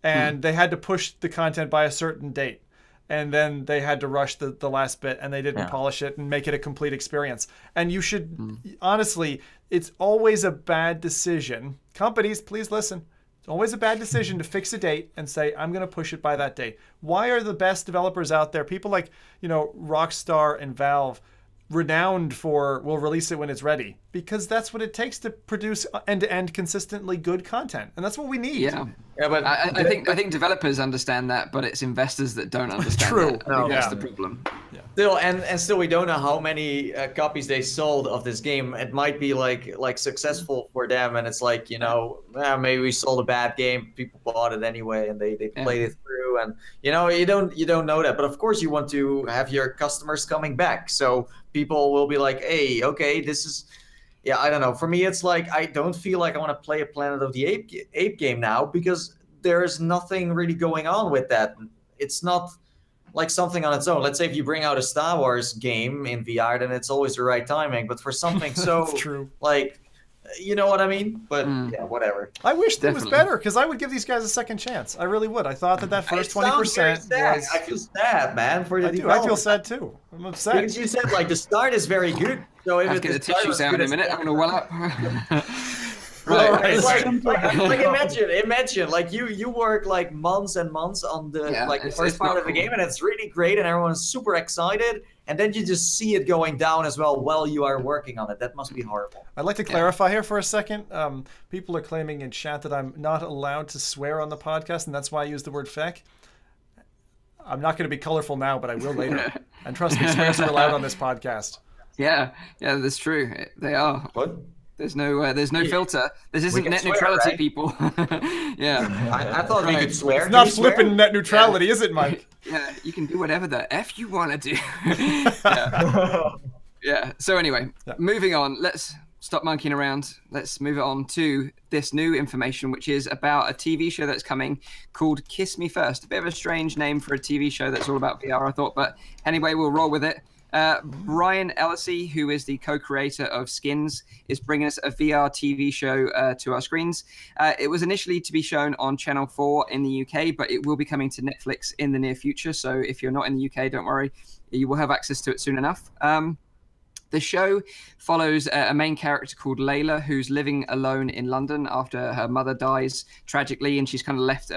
[SPEAKER 3] and they had to push the content by a certain date, and then they had to rush the last bit, and they didn't polish it and make it a complete experience. And you should, honestly, it's always a bad decision. Companies, please listen. It's always a bad decision to fix a date and say, I'm going to push it by that date. Why are the best developers out there, people like, Rockstar and Valve, renowned for we'll release it when it's ready? Because that's what it takes to produce end-to-end consistently good content, and that's what we need.
[SPEAKER 2] But I think developers understand that, but it's investors that don't understand.
[SPEAKER 3] True.
[SPEAKER 2] That. That's the problem.
[SPEAKER 1] Still, we don't know how many copies they sold of this game. It might be like successful for them, and it's like maybe we sold a bad game. People bought it anyway, and they played it through, and you don't know that. But of course, you want to have your customers coming back, so people will be like, hey, okay, this is. I don't know. For me, it's like I don't feel like I want to play a Planet of the Ape game now because there is nothing really going on with that. It's not like something on its own. Let's say if you bring out a Star Wars game in VR, then it's always the right timing. But for something so
[SPEAKER 3] true.
[SPEAKER 1] like You know what I mean? But yeah, whatever.
[SPEAKER 3] I wish it was
[SPEAKER 2] Definitely.
[SPEAKER 3] better because I would give these guys a second chance. I really would. I thought that first
[SPEAKER 1] It sounds very
[SPEAKER 3] 20%
[SPEAKER 1] sad.
[SPEAKER 3] was.
[SPEAKER 1] I feel sad, man, for the
[SPEAKER 3] I do. I feel
[SPEAKER 1] developers.
[SPEAKER 3] sad too. I'm upset.
[SPEAKER 1] Because you said like the start is very good. So if
[SPEAKER 2] Have to get the tissues out in a minute. I'm gonna well up.
[SPEAKER 3] Right.
[SPEAKER 1] It's like imagine, like you work like months and months on the the first part of the game, and it's really great, and everyone's super excited, and then you just see it going down as well while you are working on it. That must be horrible.
[SPEAKER 3] I'd like to clarify here for a second. People are claiming in chat that I'm not allowed to swear on the podcast, and that's why I use the word feck. I'm not going to be colorful now, but I will later. And trust me, swears are allowed on this podcast.
[SPEAKER 2] Yeah, that's true. They are.
[SPEAKER 1] What?
[SPEAKER 2] There's no filter. This isn't net
[SPEAKER 1] swear,
[SPEAKER 2] neutrality,
[SPEAKER 1] right?
[SPEAKER 2] people. Yeah.
[SPEAKER 1] I thought we could swear.
[SPEAKER 3] It's not
[SPEAKER 1] Can you swear?
[SPEAKER 3] flipping net neutrality, is it, Mike?
[SPEAKER 2] Yeah, you can do whatever the F you want to do. Yeah. Yeah. So anyway, moving on. Let's stop monkeying around. Let's move on to this new information, which is about a TV show that's coming called Kiss Me First. A bit of a strange name for a TV show that's all about VR, I thought. But anyway, we'll roll with it. Brian Ellisey, who is the co-creator of Skins, is bringing us a VR TV show to our screens. It was initially to be shown on Channel 4 in the UK, but it will be coming to Netflix in the near future. So if you're not in the UK, don't worry. You will have access to it soon enough. The show follows a main character called Layla, who's living alone in London after her mother dies tragically, and she's kind of left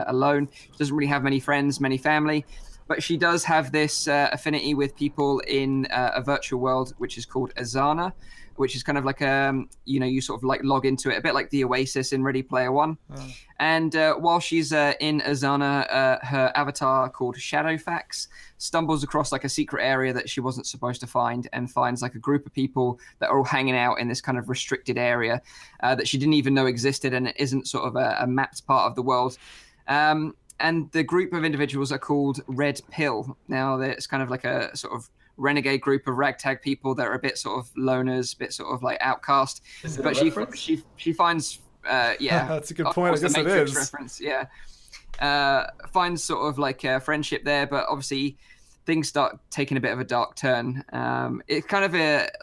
[SPEAKER 2] alone. She doesn't really have many friends, many family. But she does have this affinity with people in a virtual world, which is called Azana, which is kind of like you sort of like log into it, a bit like the Oasis in Ready Player One. Oh. And while she's in Azana, her avatar called Shadowfax stumbles across like a secret area that she wasn't supposed to find, and finds like a group of people that are all hanging out in this kind of restricted area that she didn't even know existed, and it isn't sort of a mapped part of the world. And the group of individuals are called Red Pill. Now, it's kind of like a sort of renegade group of ragtag people that are a bit sort of loners, a bit sort of like outcast. But she finds,
[SPEAKER 3] that's a good point. I guess it is.
[SPEAKER 2] Reference, yeah. Finds sort of like a friendship there, but obviously things start taking a bit of a dark turn. It's kind of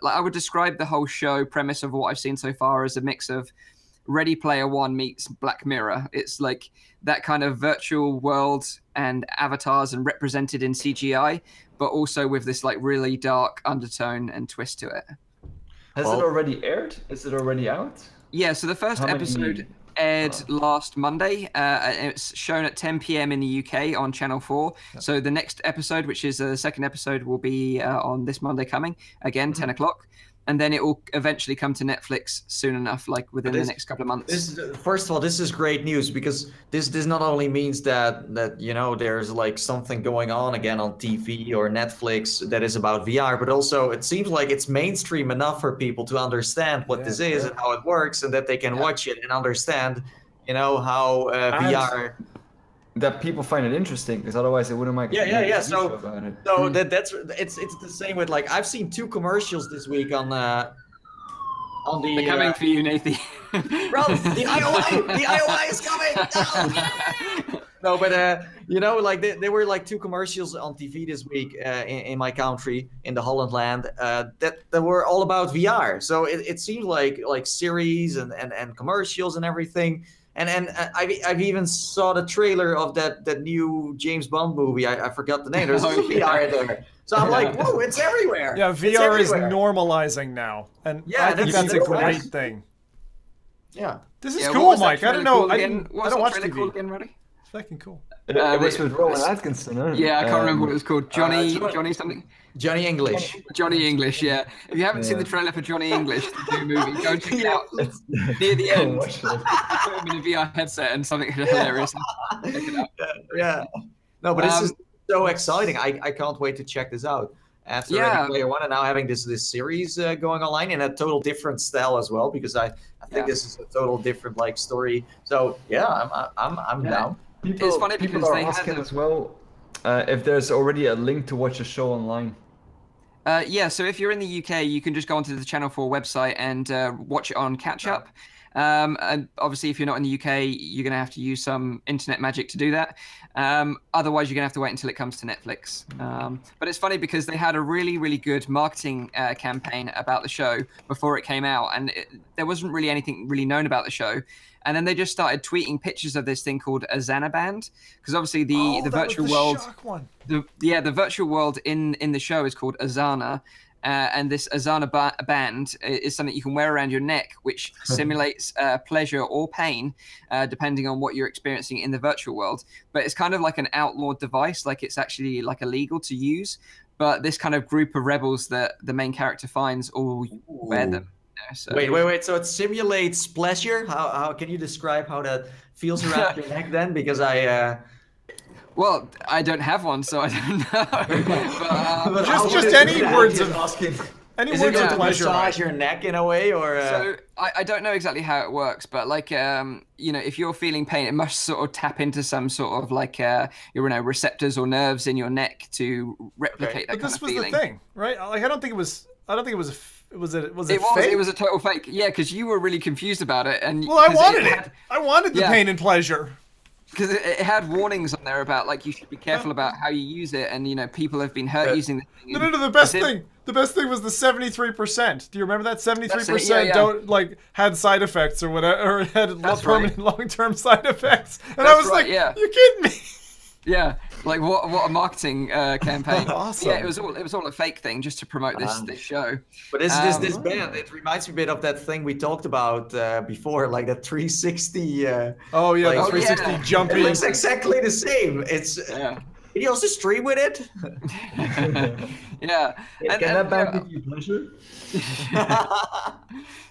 [SPEAKER 2] like I would describe the whole show premise of what I've seen so far as a mix of Ready Player One meets Black Mirror. It's like that kind of virtual world and avatars and represented in CGI, but also with this like really dark undertone and twist to it.
[SPEAKER 4] Has it already aired? Is it already out?
[SPEAKER 2] Yeah, so the first episode aired last Monday. It's shown at 10 p.m. in the UK on Channel 4. Yep. So the next episode, which is the second episode, will be on this Monday coming, again, 10 o'clock. And then it will eventually come to Netflix soon enough, like within the next couple of months.
[SPEAKER 1] First of all, this is great news, because this not only means that there's like something going on again on TV or Netflix that is about VR, but also it seems like it's mainstream enough for people to understand what this is and how it works, and that they can watch it and understand, how VR.
[SPEAKER 4] That people find it interesting, because otherwise they wouldn't make
[SPEAKER 1] So that's the same with, like, I've seen 2 commercials this week on the.
[SPEAKER 2] They're coming for you, Nathan.
[SPEAKER 1] Bro, the IOI is coming. No, but like there were like 2 commercials on TV this week in my country, in the Holland land, that were all about VR. So it seems like series and commercials and everything. And I've even saw the trailer of that new James Bond movie. I forgot the name. There's VR in there. So I'm like, whoa, it's everywhere.
[SPEAKER 3] Yeah, VR is normalizing now. And I think that's a great thing.
[SPEAKER 1] Yeah.
[SPEAKER 3] This is cool, Mike. I don't know. I don't watch TV.
[SPEAKER 2] Called again, Roddy?
[SPEAKER 3] It's fucking cool.
[SPEAKER 4] It was with Rowan Atkinson, isn't it?
[SPEAKER 2] Yeah, I can't remember what it was called. Johnny something?
[SPEAKER 1] Johnny English.
[SPEAKER 2] Johnny English, yeah. If you haven't seen the trailer for Johnny English, the new movie, go check it out. Near the end, put him in a VR headset and something hilarious. Check it out.
[SPEAKER 1] Yeah. No, but this is so exciting. I can't wait to check this out. After Ready Player One, and now having this series going online in a total different style as well, because I think this is a total different like story. So yeah, I'm down.
[SPEAKER 2] It's funny because
[SPEAKER 4] they asking as well if there's already a link to watch a show online.
[SPEAKER 2] So if you're in the UK, you can just go onto the Channel 4 website and watch it on Catch Up. And obviously, if you're not in the UK, you're going to have to use some internet magic to do that. Otherwise, you're going to have to wait until it comes to Netflix. But it's funny because they had a really, really good marketing campaign about the show before it came out, and there wasn't really anything really known about the show. And then they just started tweeting pictures of this thing called Azana Band, because obviously the virtual world, the virtual world in the show is called Azana. And this Azana band is something you can wear around your neck, which simulates pleasure or pain, depending on what you're experiencing in the virtual world. But it's kind of like an outlawed device, like it's actually like illegal to use. But this kind of group of rebels that the main character finds all wear them. So.
[SPEAKER 1] Wait. So it simulates pleasure? How can you describe how that feels around your neck then? Because
[SPEAKER 2] Well, I don't have one, so I don't know. But,
[SPEAKER 3] just any words of any
[SPEAKER 1] is
[SPEAKER 3] words
[SPEAKER 1] it
[SPEAKER 3] of
[SPEAKER 1] to
[SPEAKER 3] pleasure.
[SPEAKER 1] massage your neck in a way, or?
[SPEAKER 2] So I don't know exactly how it works, but like you know, if you're feeling pain, it must sort of tap into some sort of like receptors or nerves in your neck to replicate that kind of feeling.
[SPEAKER 3] But this was the thing, right? Like I don't think it was. Was it
[SPEAKER 2] fake? It was a total fake. Yeah, because you were really confused about it, and
[SPEAKER 3] well, I wanted it. I wanted the pain and pleasure.
[SPEAKER 2] Because it had warnings on there about like you should be careful about how you use it, and you know people have been hurt using this thing.
[SPEAKER 3] No. The best thing was the 73%. Do you remember that 73% don't like had side effects or whatever, or had permanent long-term side effects? And I was like, you kidding me?
[SPEAKER 2] Yeah, like what a marketing campaign.
[SPEAKER 3] Awesome.
[SPEAKER 2] Yeah, it was all a fake thing just to promote this show.
[SPEAKER 1] But this band, it reminds me a bit of that thing we talked about before, like that 360.
[SPEAKER 3] 360 jumping.
[SPEAKER 1] It looks exactly the same. It's. Can you also stream with it?
[SPEAKER 2] Yeah.
[SPEAKER 4] Can that band give you pleasure?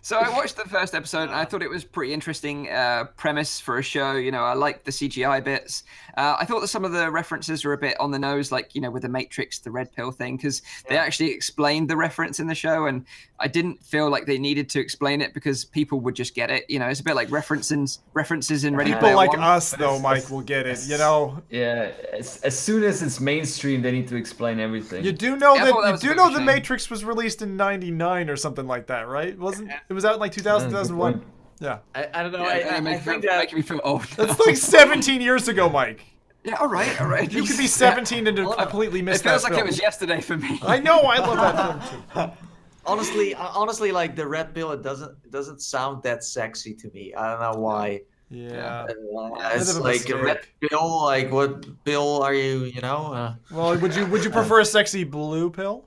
[SPEAKER 2] So I watched the first episode and I thought it was pretty interesting premise for a show. You know, I liked the CGI bits. I thought that some of the references were a bit on the nose, like, you know, with the Matrix, the red pill thing, because they actually explained the reference in the show. And I didn't feel like they needed to explain it because people would just get it. You know, it's a bit like references in Ready Player One.
[SPEAKER 3] People like us, though, Mike, will get it, you know?
[SPEAKER 4] Yeah, as soon as it's mainstream, they need to explain everything.
[SPEAKER 3] You do know the Matrix was released in '99 or something like that, right? It was out in like 2000, 2001. Yeah.
[SPEAKER 1] I don't know.
[SPEAKER 2] I think that making me feel old.
[SPEAKER 3] That's like 17 years ago, Mike.
[SPEAKER 2] Yeah, all right.
[SPEAKER 3] You could be 17 and completely miss that film.
[SPEAKER 2] It feels like it was yesterday for me.
[SPEAKER 3] I know, I love that film too.
[SPEAKER 1] Honestly, like the red pill, it doesn't sound that sexy to me. I don't know why.
[SPEAKER 3] Yeah.
[SPEAKER 1] It's like a red pill. Like, what pill are you? You know?
[SPEAKER 3] Well, would you prefer a sexy blue pill?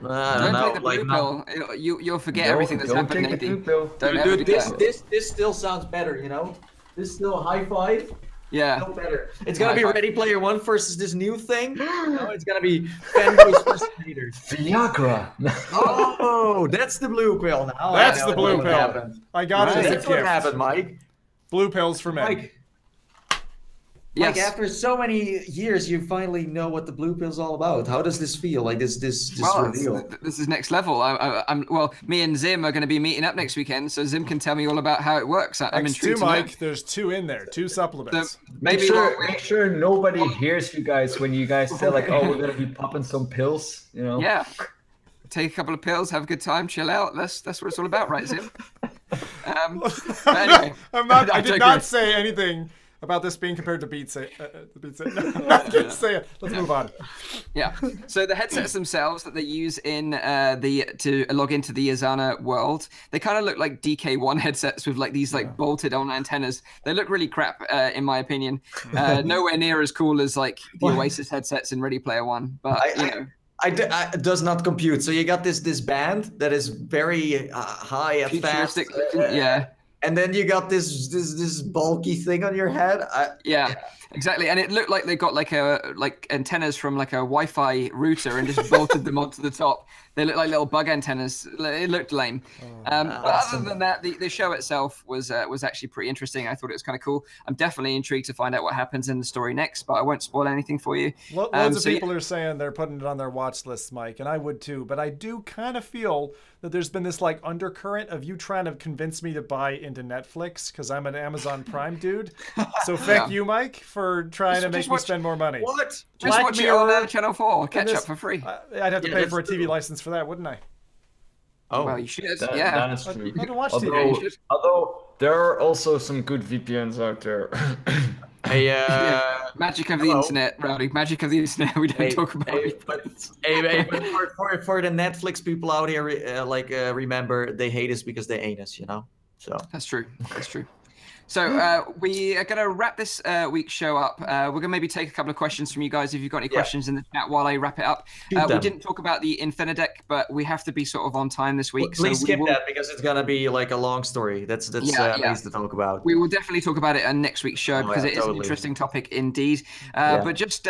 [SPEAKER 1] Don't
[SPEAKER 2] take the blue pill. You'll forget everything that's happened.
[SPEAKER 4] Don't take the blue pill.
[SPEAKER 1] Dude, this still sounds better. You know, this still high five.
[SPEAKER 2] Yeah.
[SPEAKER 1] No better. It's gonna be Ready Player One versus this new thing. No, it's gonna be fanboys versus haters.
[SPEAKER 4] Viagra.
[SPEAKER 1] Oh, that's the blue pill now.
[SPEAKER 3] That's the blue pill. I got it as a gift.
[SPEAKER 1] That's what happened, Mike.
[SPEAKER 3] Blue pills for men.
[SPEAKER 1] Mike, after so many years, you finally know what the blue pill's all about. How does this feel? Like this reveal?
[SPEAKER 2] This is next level. Me and Zim are going to be meeting up next weekend, so Zim can tell me all about how it works. I'm intrigued.
[SPEAKER 3] Mike, there's 2 in there, 2 supplements.
[SPEAKER 4] Make sure nobody hears you guys when you guys say like, "Oh, we're going to be popping some pills," you know?
[SPEAKER 2] Yeah. Take a couple of pills, have a good time, chill out. That's what it's all about, right, Zim? Anyway,
[SPEAKER 3] I did not say anything about this being compared to Beat Saber. No, I'm not going to say it. Let's move on.
[SPEAKER 2] Yeah. So the headsets themselves that they use in to log into the Azana world, they kind of look like DK1 headsets with like these like bolted on antennas. They look really crap, in my opinion. Nowhere near as cool as like the Oasis headsets in Ready Player One. But you know.
[SPEAKER 1] It does not compute. So you got this band that is very high and fast.
[SPEAKER 2] Yeah.
[SPEAKER 1] And then you got this bulky thing on your head.
[SPEAKER 2] Yeah, exactly. And it looked like they got like antennas from like a Wi-Fi router and just bolted them onto the top. They look like little bug antennas. It looked lame. But other than that, the show itself was actually pretty interesting. I thought it was kind of cool. I'm definitely intrigued to find out what happens in the story next, but I won't spoil anything for you.
[SPEAKER 3] Loads of people are saying they're putting it on their watch lists, Mike, and I would too. But I do kind of feel that there's been this like undercurrent of you trying to convince me to buy into Netflix because I'm an Amazon Prime dude. So thank you, Mike, for trying to make me spend more money.
[SPEAKER 1] What?
[SPEAKER 2] Just watch it on Channel 4. Catch up for free.
[SPEAKER 3] I'd have to pay for a TV license for that, wouldn't I?
[SPEAKER 1] Oh,
[SPEAKER 2] Well, you should.
[SPEAKER 4] That is true.
[SPEAKER 3] I don't watch
[SPEAKER 2] TV.
[SPEAKER 4] Although there are also some good VPNs out there.
[SPEAKER 1] Hey,
[SPEAKER 2] magic of the
[SPEAKER 1] hello.
[SPEAKER 2] internet, Rowdy. Magic of the internet. We don't talk about it.
[SPEAKER 1] But for the Netflix people out here, remember they hate us because they ain't us, you know. So
[SPEAKER 2] That's true. That's true. So we are going to wrap this week's show up. We're going to maybe take a couple of questions from you guys if you've got any questions in the chat while I wrap it up. We didn't talk about the Infinideck, but we have to be sort of on time this week.
[SPEAKER 1] Please skip that because it's going to be like a long story. That's nice to talk about.
[SPEAKER 2] We will definitely talk about it on next week's show because it is an interesting topic indeed. But just,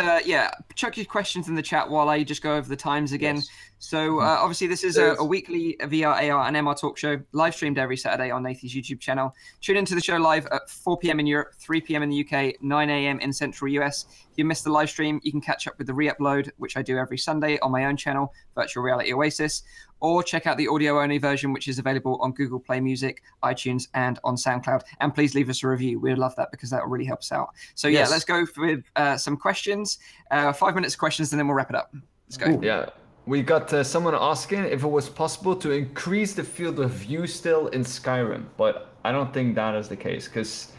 [SPEAKER 2] chuck your questions in the chat while I just go over the times again. Yes. So obviously this is a weekly VR, AR and MR talk show, live streamed every Saturday on Nathan's YouTube channel. Tune into the show live at 4 p.m. in Europe, 3 p.m. in the UK, 9 a.m. in Central US. If you missed the live stream, you can catch up with the re-upload, which I do every Sunday on my own channel, Virtual Reality Oasis, or check out the audio-only version, which is available on Google Play Music, iTunes, and on SoundCloud. And please leave us a review. We'd love that because that will really help us out. So yeah, let's go with some questions. 5 minutes of questions, and then we'll wrap it up. Let's go.
[SPEAKER 4] Yeah. We got someone asking if it was possible to increase the field of view still in Skyrim, but I don't think that is the case because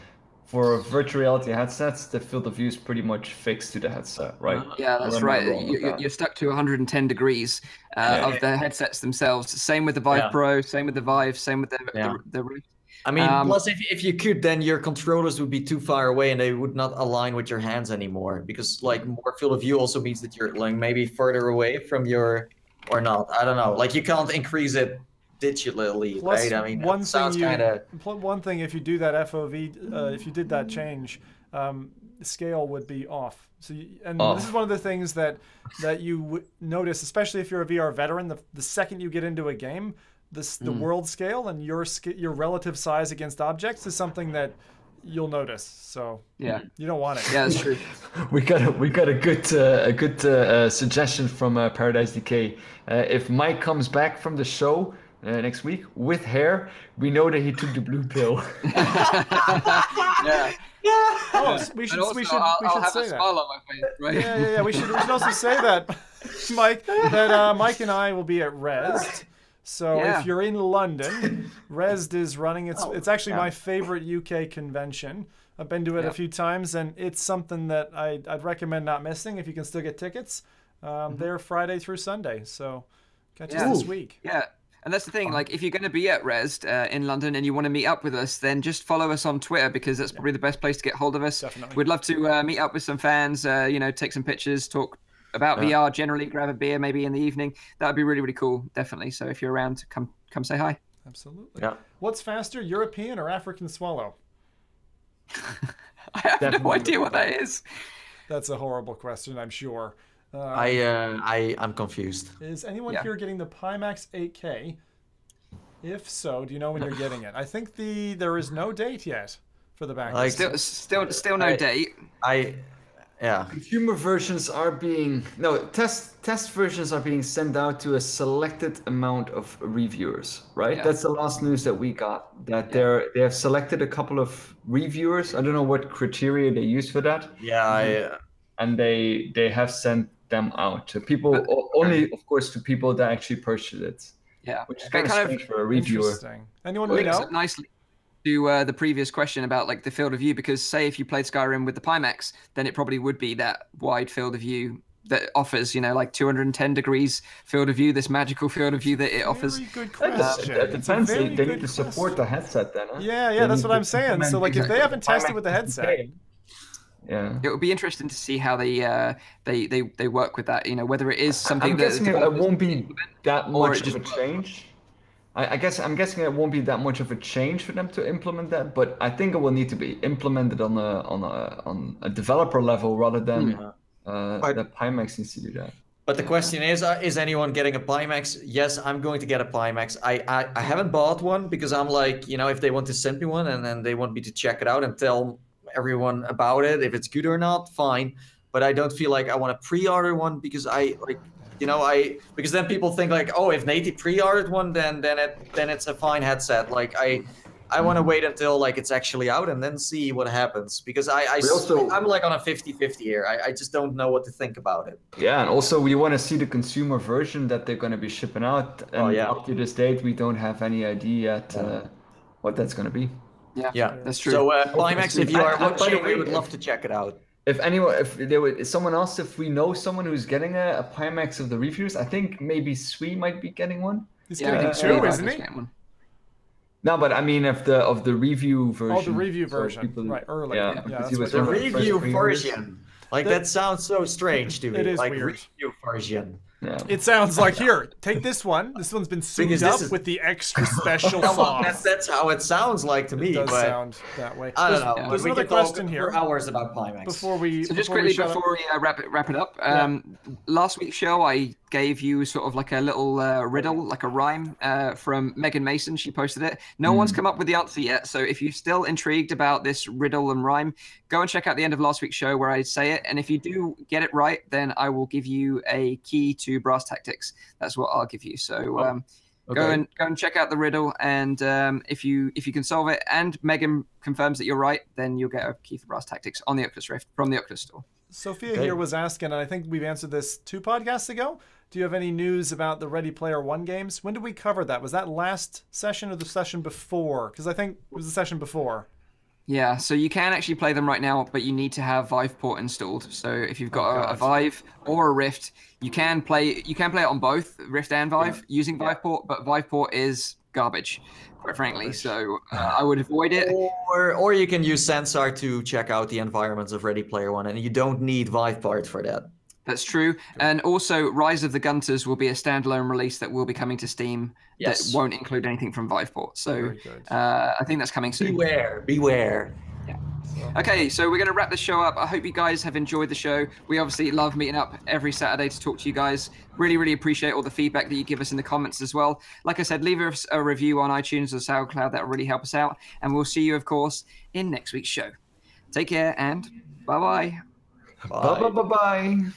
[SPEAKER 4] for virtual reality headsets, the field of view is pretty much fixed to the headset, right?
[SPEAKER 2] Yeah, that's right. You're stuck to 110 degrees of the headsets themselves. Same with the Vive Pro, same with the Vive, same with the Rift.
[SPEAKER 1] I mean, plus if you could, then your controllers would be too far away and they would not align with your hands anymore because like more field of view also means that you're like maybe further away from your, or not, I don't know. Like you can't increase it digitally,
[SPEAKER 3] plus,
[SPEAKER 1] right? I mean,
[SPEAKER 3] one
[SPEAKER 1] sounds kind of...
[SPEAKER 3] One thing, if you do that FOV, if you did that change, the scale would be off. So, this is one of the things that you would notice, especially if you're a VR veteran, the second you get into a game, the world scale and your relative size against objects is something that you'll notice. So you don't want it.
[SPEAKER 2] Yeah, that's true.
[SPEAKER 4] we got a good suggestion from Paradise Decay. If Mike comes back from the show next week with hair, we know that he took the blue pill.
[SPEAKER 2] Yeah.
[SPEAKER 3] Oh, we should say that.
[SPEAKER 2] On my face, right?
[SPEAKER 3] Yeah. We should also say that, Mike. That Mike and I will be at CEST. So if you're in London, CEST is running. It's actually my favorite UK convention. I've been to it a few times, and it's something that I'd recommend not missing if you can still get tickets. They're Friday through Sunday, so catch us this week.
[SPEAKER 2] Yeah. And that's the thing, like if you're going to be at CEST in London and you want to meet up with us, then just follow us on Twitter because that's probably the best place to get hold of us.
[SPEAKER 3] Definitely.
[SPEAKER 2] We'd love to meet up with some fans, take some pictures, talk about VR generally, grab a beer maybe in the evening. That would be really, really cool, definitely. So if you're around, come say hi.
[SPEAKER 3] Absolutely.
[SPEAKER 1] Yeah.
[SPEAKER 3] What's faster, European or African swallow?
[SPEAKER 2] I have no idea what that is.
[SPEAKER 3] That's a horrible question, I'm sure.
[SPEAKER 1] I'm confused.
[SPEAKER 3] Is anyone here getting the Pimax 8K? If so, do you know when you're getting it? I think there is no date yet for the back.
[SPEAKER 1] Like,
[SPEAKER 2] still no date.
[SPEAKER 4] Consumer versions are being test versions are being sent out to a selected amount of reviewers, right? That's the last news that we got. That they have selected a couple of reviewers. I don't know what criteria they use for that. And they have sent them out to people, only of course to people that actually purchased it.
[SPEAKER 2] Yeah,
[SPEAKER 4] which is kind of strange for a reviewer.
[SPEAKER 3] Anyone we know?
[SPEAKER 2] Nicely to the previous question about like the field of view, because say if you played Skyrim with the Pimax, then it probably would be that wide field of view that offers, like 210 degrees field of view, this magical field of view that it offers.
[SPEAKER 3] Very good question.
[SPEAKER 4] It depends. They need to support the headset then. Huh?
[SPEAKER 3] Yeah, that's what I'm saying. So like if they haven't tested with the headset.
[SPEAKER 4] Yeah,
[SPEAKER 2] it would be interesting to see how they work with that. Whether it is something
[SPEAKER 4] I'm guessing it won't be that much of a change. I'm guessing it won't be that much of a change for them to implement that, but I think it will need to be implemented on a developer level rather than the Pimax needs to do that.
[SPEAKER 1] But the question is anyone getting a Pimax? Yes, I'm going to get a Pimax. I haven't bought one because I'm like, if they want to send me one and then they want me to check it out and tell everyone about it, if it's good or not, fine. But I don't feel like I want to pre-order one because because then people think like, oh, if Nate pre-ordered one, then it's a fine headset. Like I want to wait until like it's actually out and then see what happens, because I'm like on a 50-50 here. I just don't know what to think about it.
[SPEAKER 4] Yeah, and also we want to see the consumer version that they're going to be shipping out. And up to this date, we don't have any idea yet what that's going to be.
[SPEAKER 2] Yeah, that's true.
[SPEAKER 1] So Climax, if you are watching, we would love to check it out.
[SPEAKER 4] If someone else, if we know someone who's getting a Pimax of the reviews, I think maybe Sui might be getting one.
[SPEAKER 3] He's getting two, isn't he?
[SPEAKER 4] No, but I mean of the review version.
[SPEAKER 3] Oh, the review version,
[SPEAKER 4] so people,
[SPEAKER 3] right? Early.
[SPEAKER 4] Yeah,
[SPEAKER 1] the review version. Like that sounds so strange to me.
[SPEAKER 3] It is
[SPEAKER 1] like
[SPEAKER 3] weird.
[SPEAKER 1] Review version.
[SPEAKER 4] Yeah.
[SPEAKER 3] It sounds like, here, take this one. This one's been souped up with the extra special sauce.
[SPEAKER 1] That's how it sounds like to me.
[SPEAKER 3] It does
[SPEAKER 1] but
[SPEAKER 3] sound that way.
[SPEAKER 1] I don't know.
[SPEAKER 3] There's another question here.
[SPEAKER 1] For hours about Pimax.
[SPEAKER 3] Before we
[SPEAKER 2] wrap it up, last week's show I gave you sort of like a little riddle, like a rhyme from Megan Mason. She posted it. No one's come up with the answer yet. So if you're still intrigued about this riddle and rhyme, go and check out the end of last week's show where I say it. And if you do get it right, then I will give you a key to Brass Tactics. That's what I'll give you. So go and check out the riddle, and if you can solve it and Megan confirms that you're right, then you'll get a key for Brass Tactics on the Oculus Rift from the Oculus Store.
[SPEAKER 3] Sophia here was asking, and I think we've answered this 2 podcasts ago. Do you have any news about the Ready Player One games? When did we cover that? Was that last session or the session before? Because I think it was the session before.
[SPEAKER 2] Yeah, so you can actually play them right now, but you need to have Viveport installed. So if you've got a Vive or a Rift, you can play it on both Rift and Vive using Viveport, but Viveport is garbage, quite frankly. So I would avoid it.
[SPEAKER 1] Or you can use Sensar to check out the environments of Ready Player One, and you don't need Viveport for that.
[SPEAKER 2] That's true. And also, Rise of the Gunters will be a standalone release that will be coming to Steam that won't include anything from Viveport. So I think that's coming soon.
[SPEAKER 1] Beware.
[SPEAKER 2] Yeah. Okay, so we're going to wrap the show up. I hope you guys have enjoyed the show. We obviously love meeting up every Saturday to talk to you guys. Really, really appreciate all the feedback that you give us in the comments as well. Like I said, leave us a review on iTunes or SoundCloud. That will really help us out. And we'll see you, of course, in next week's show. Take care and bye-bye.
[SPEAKER 4] Bye-bye.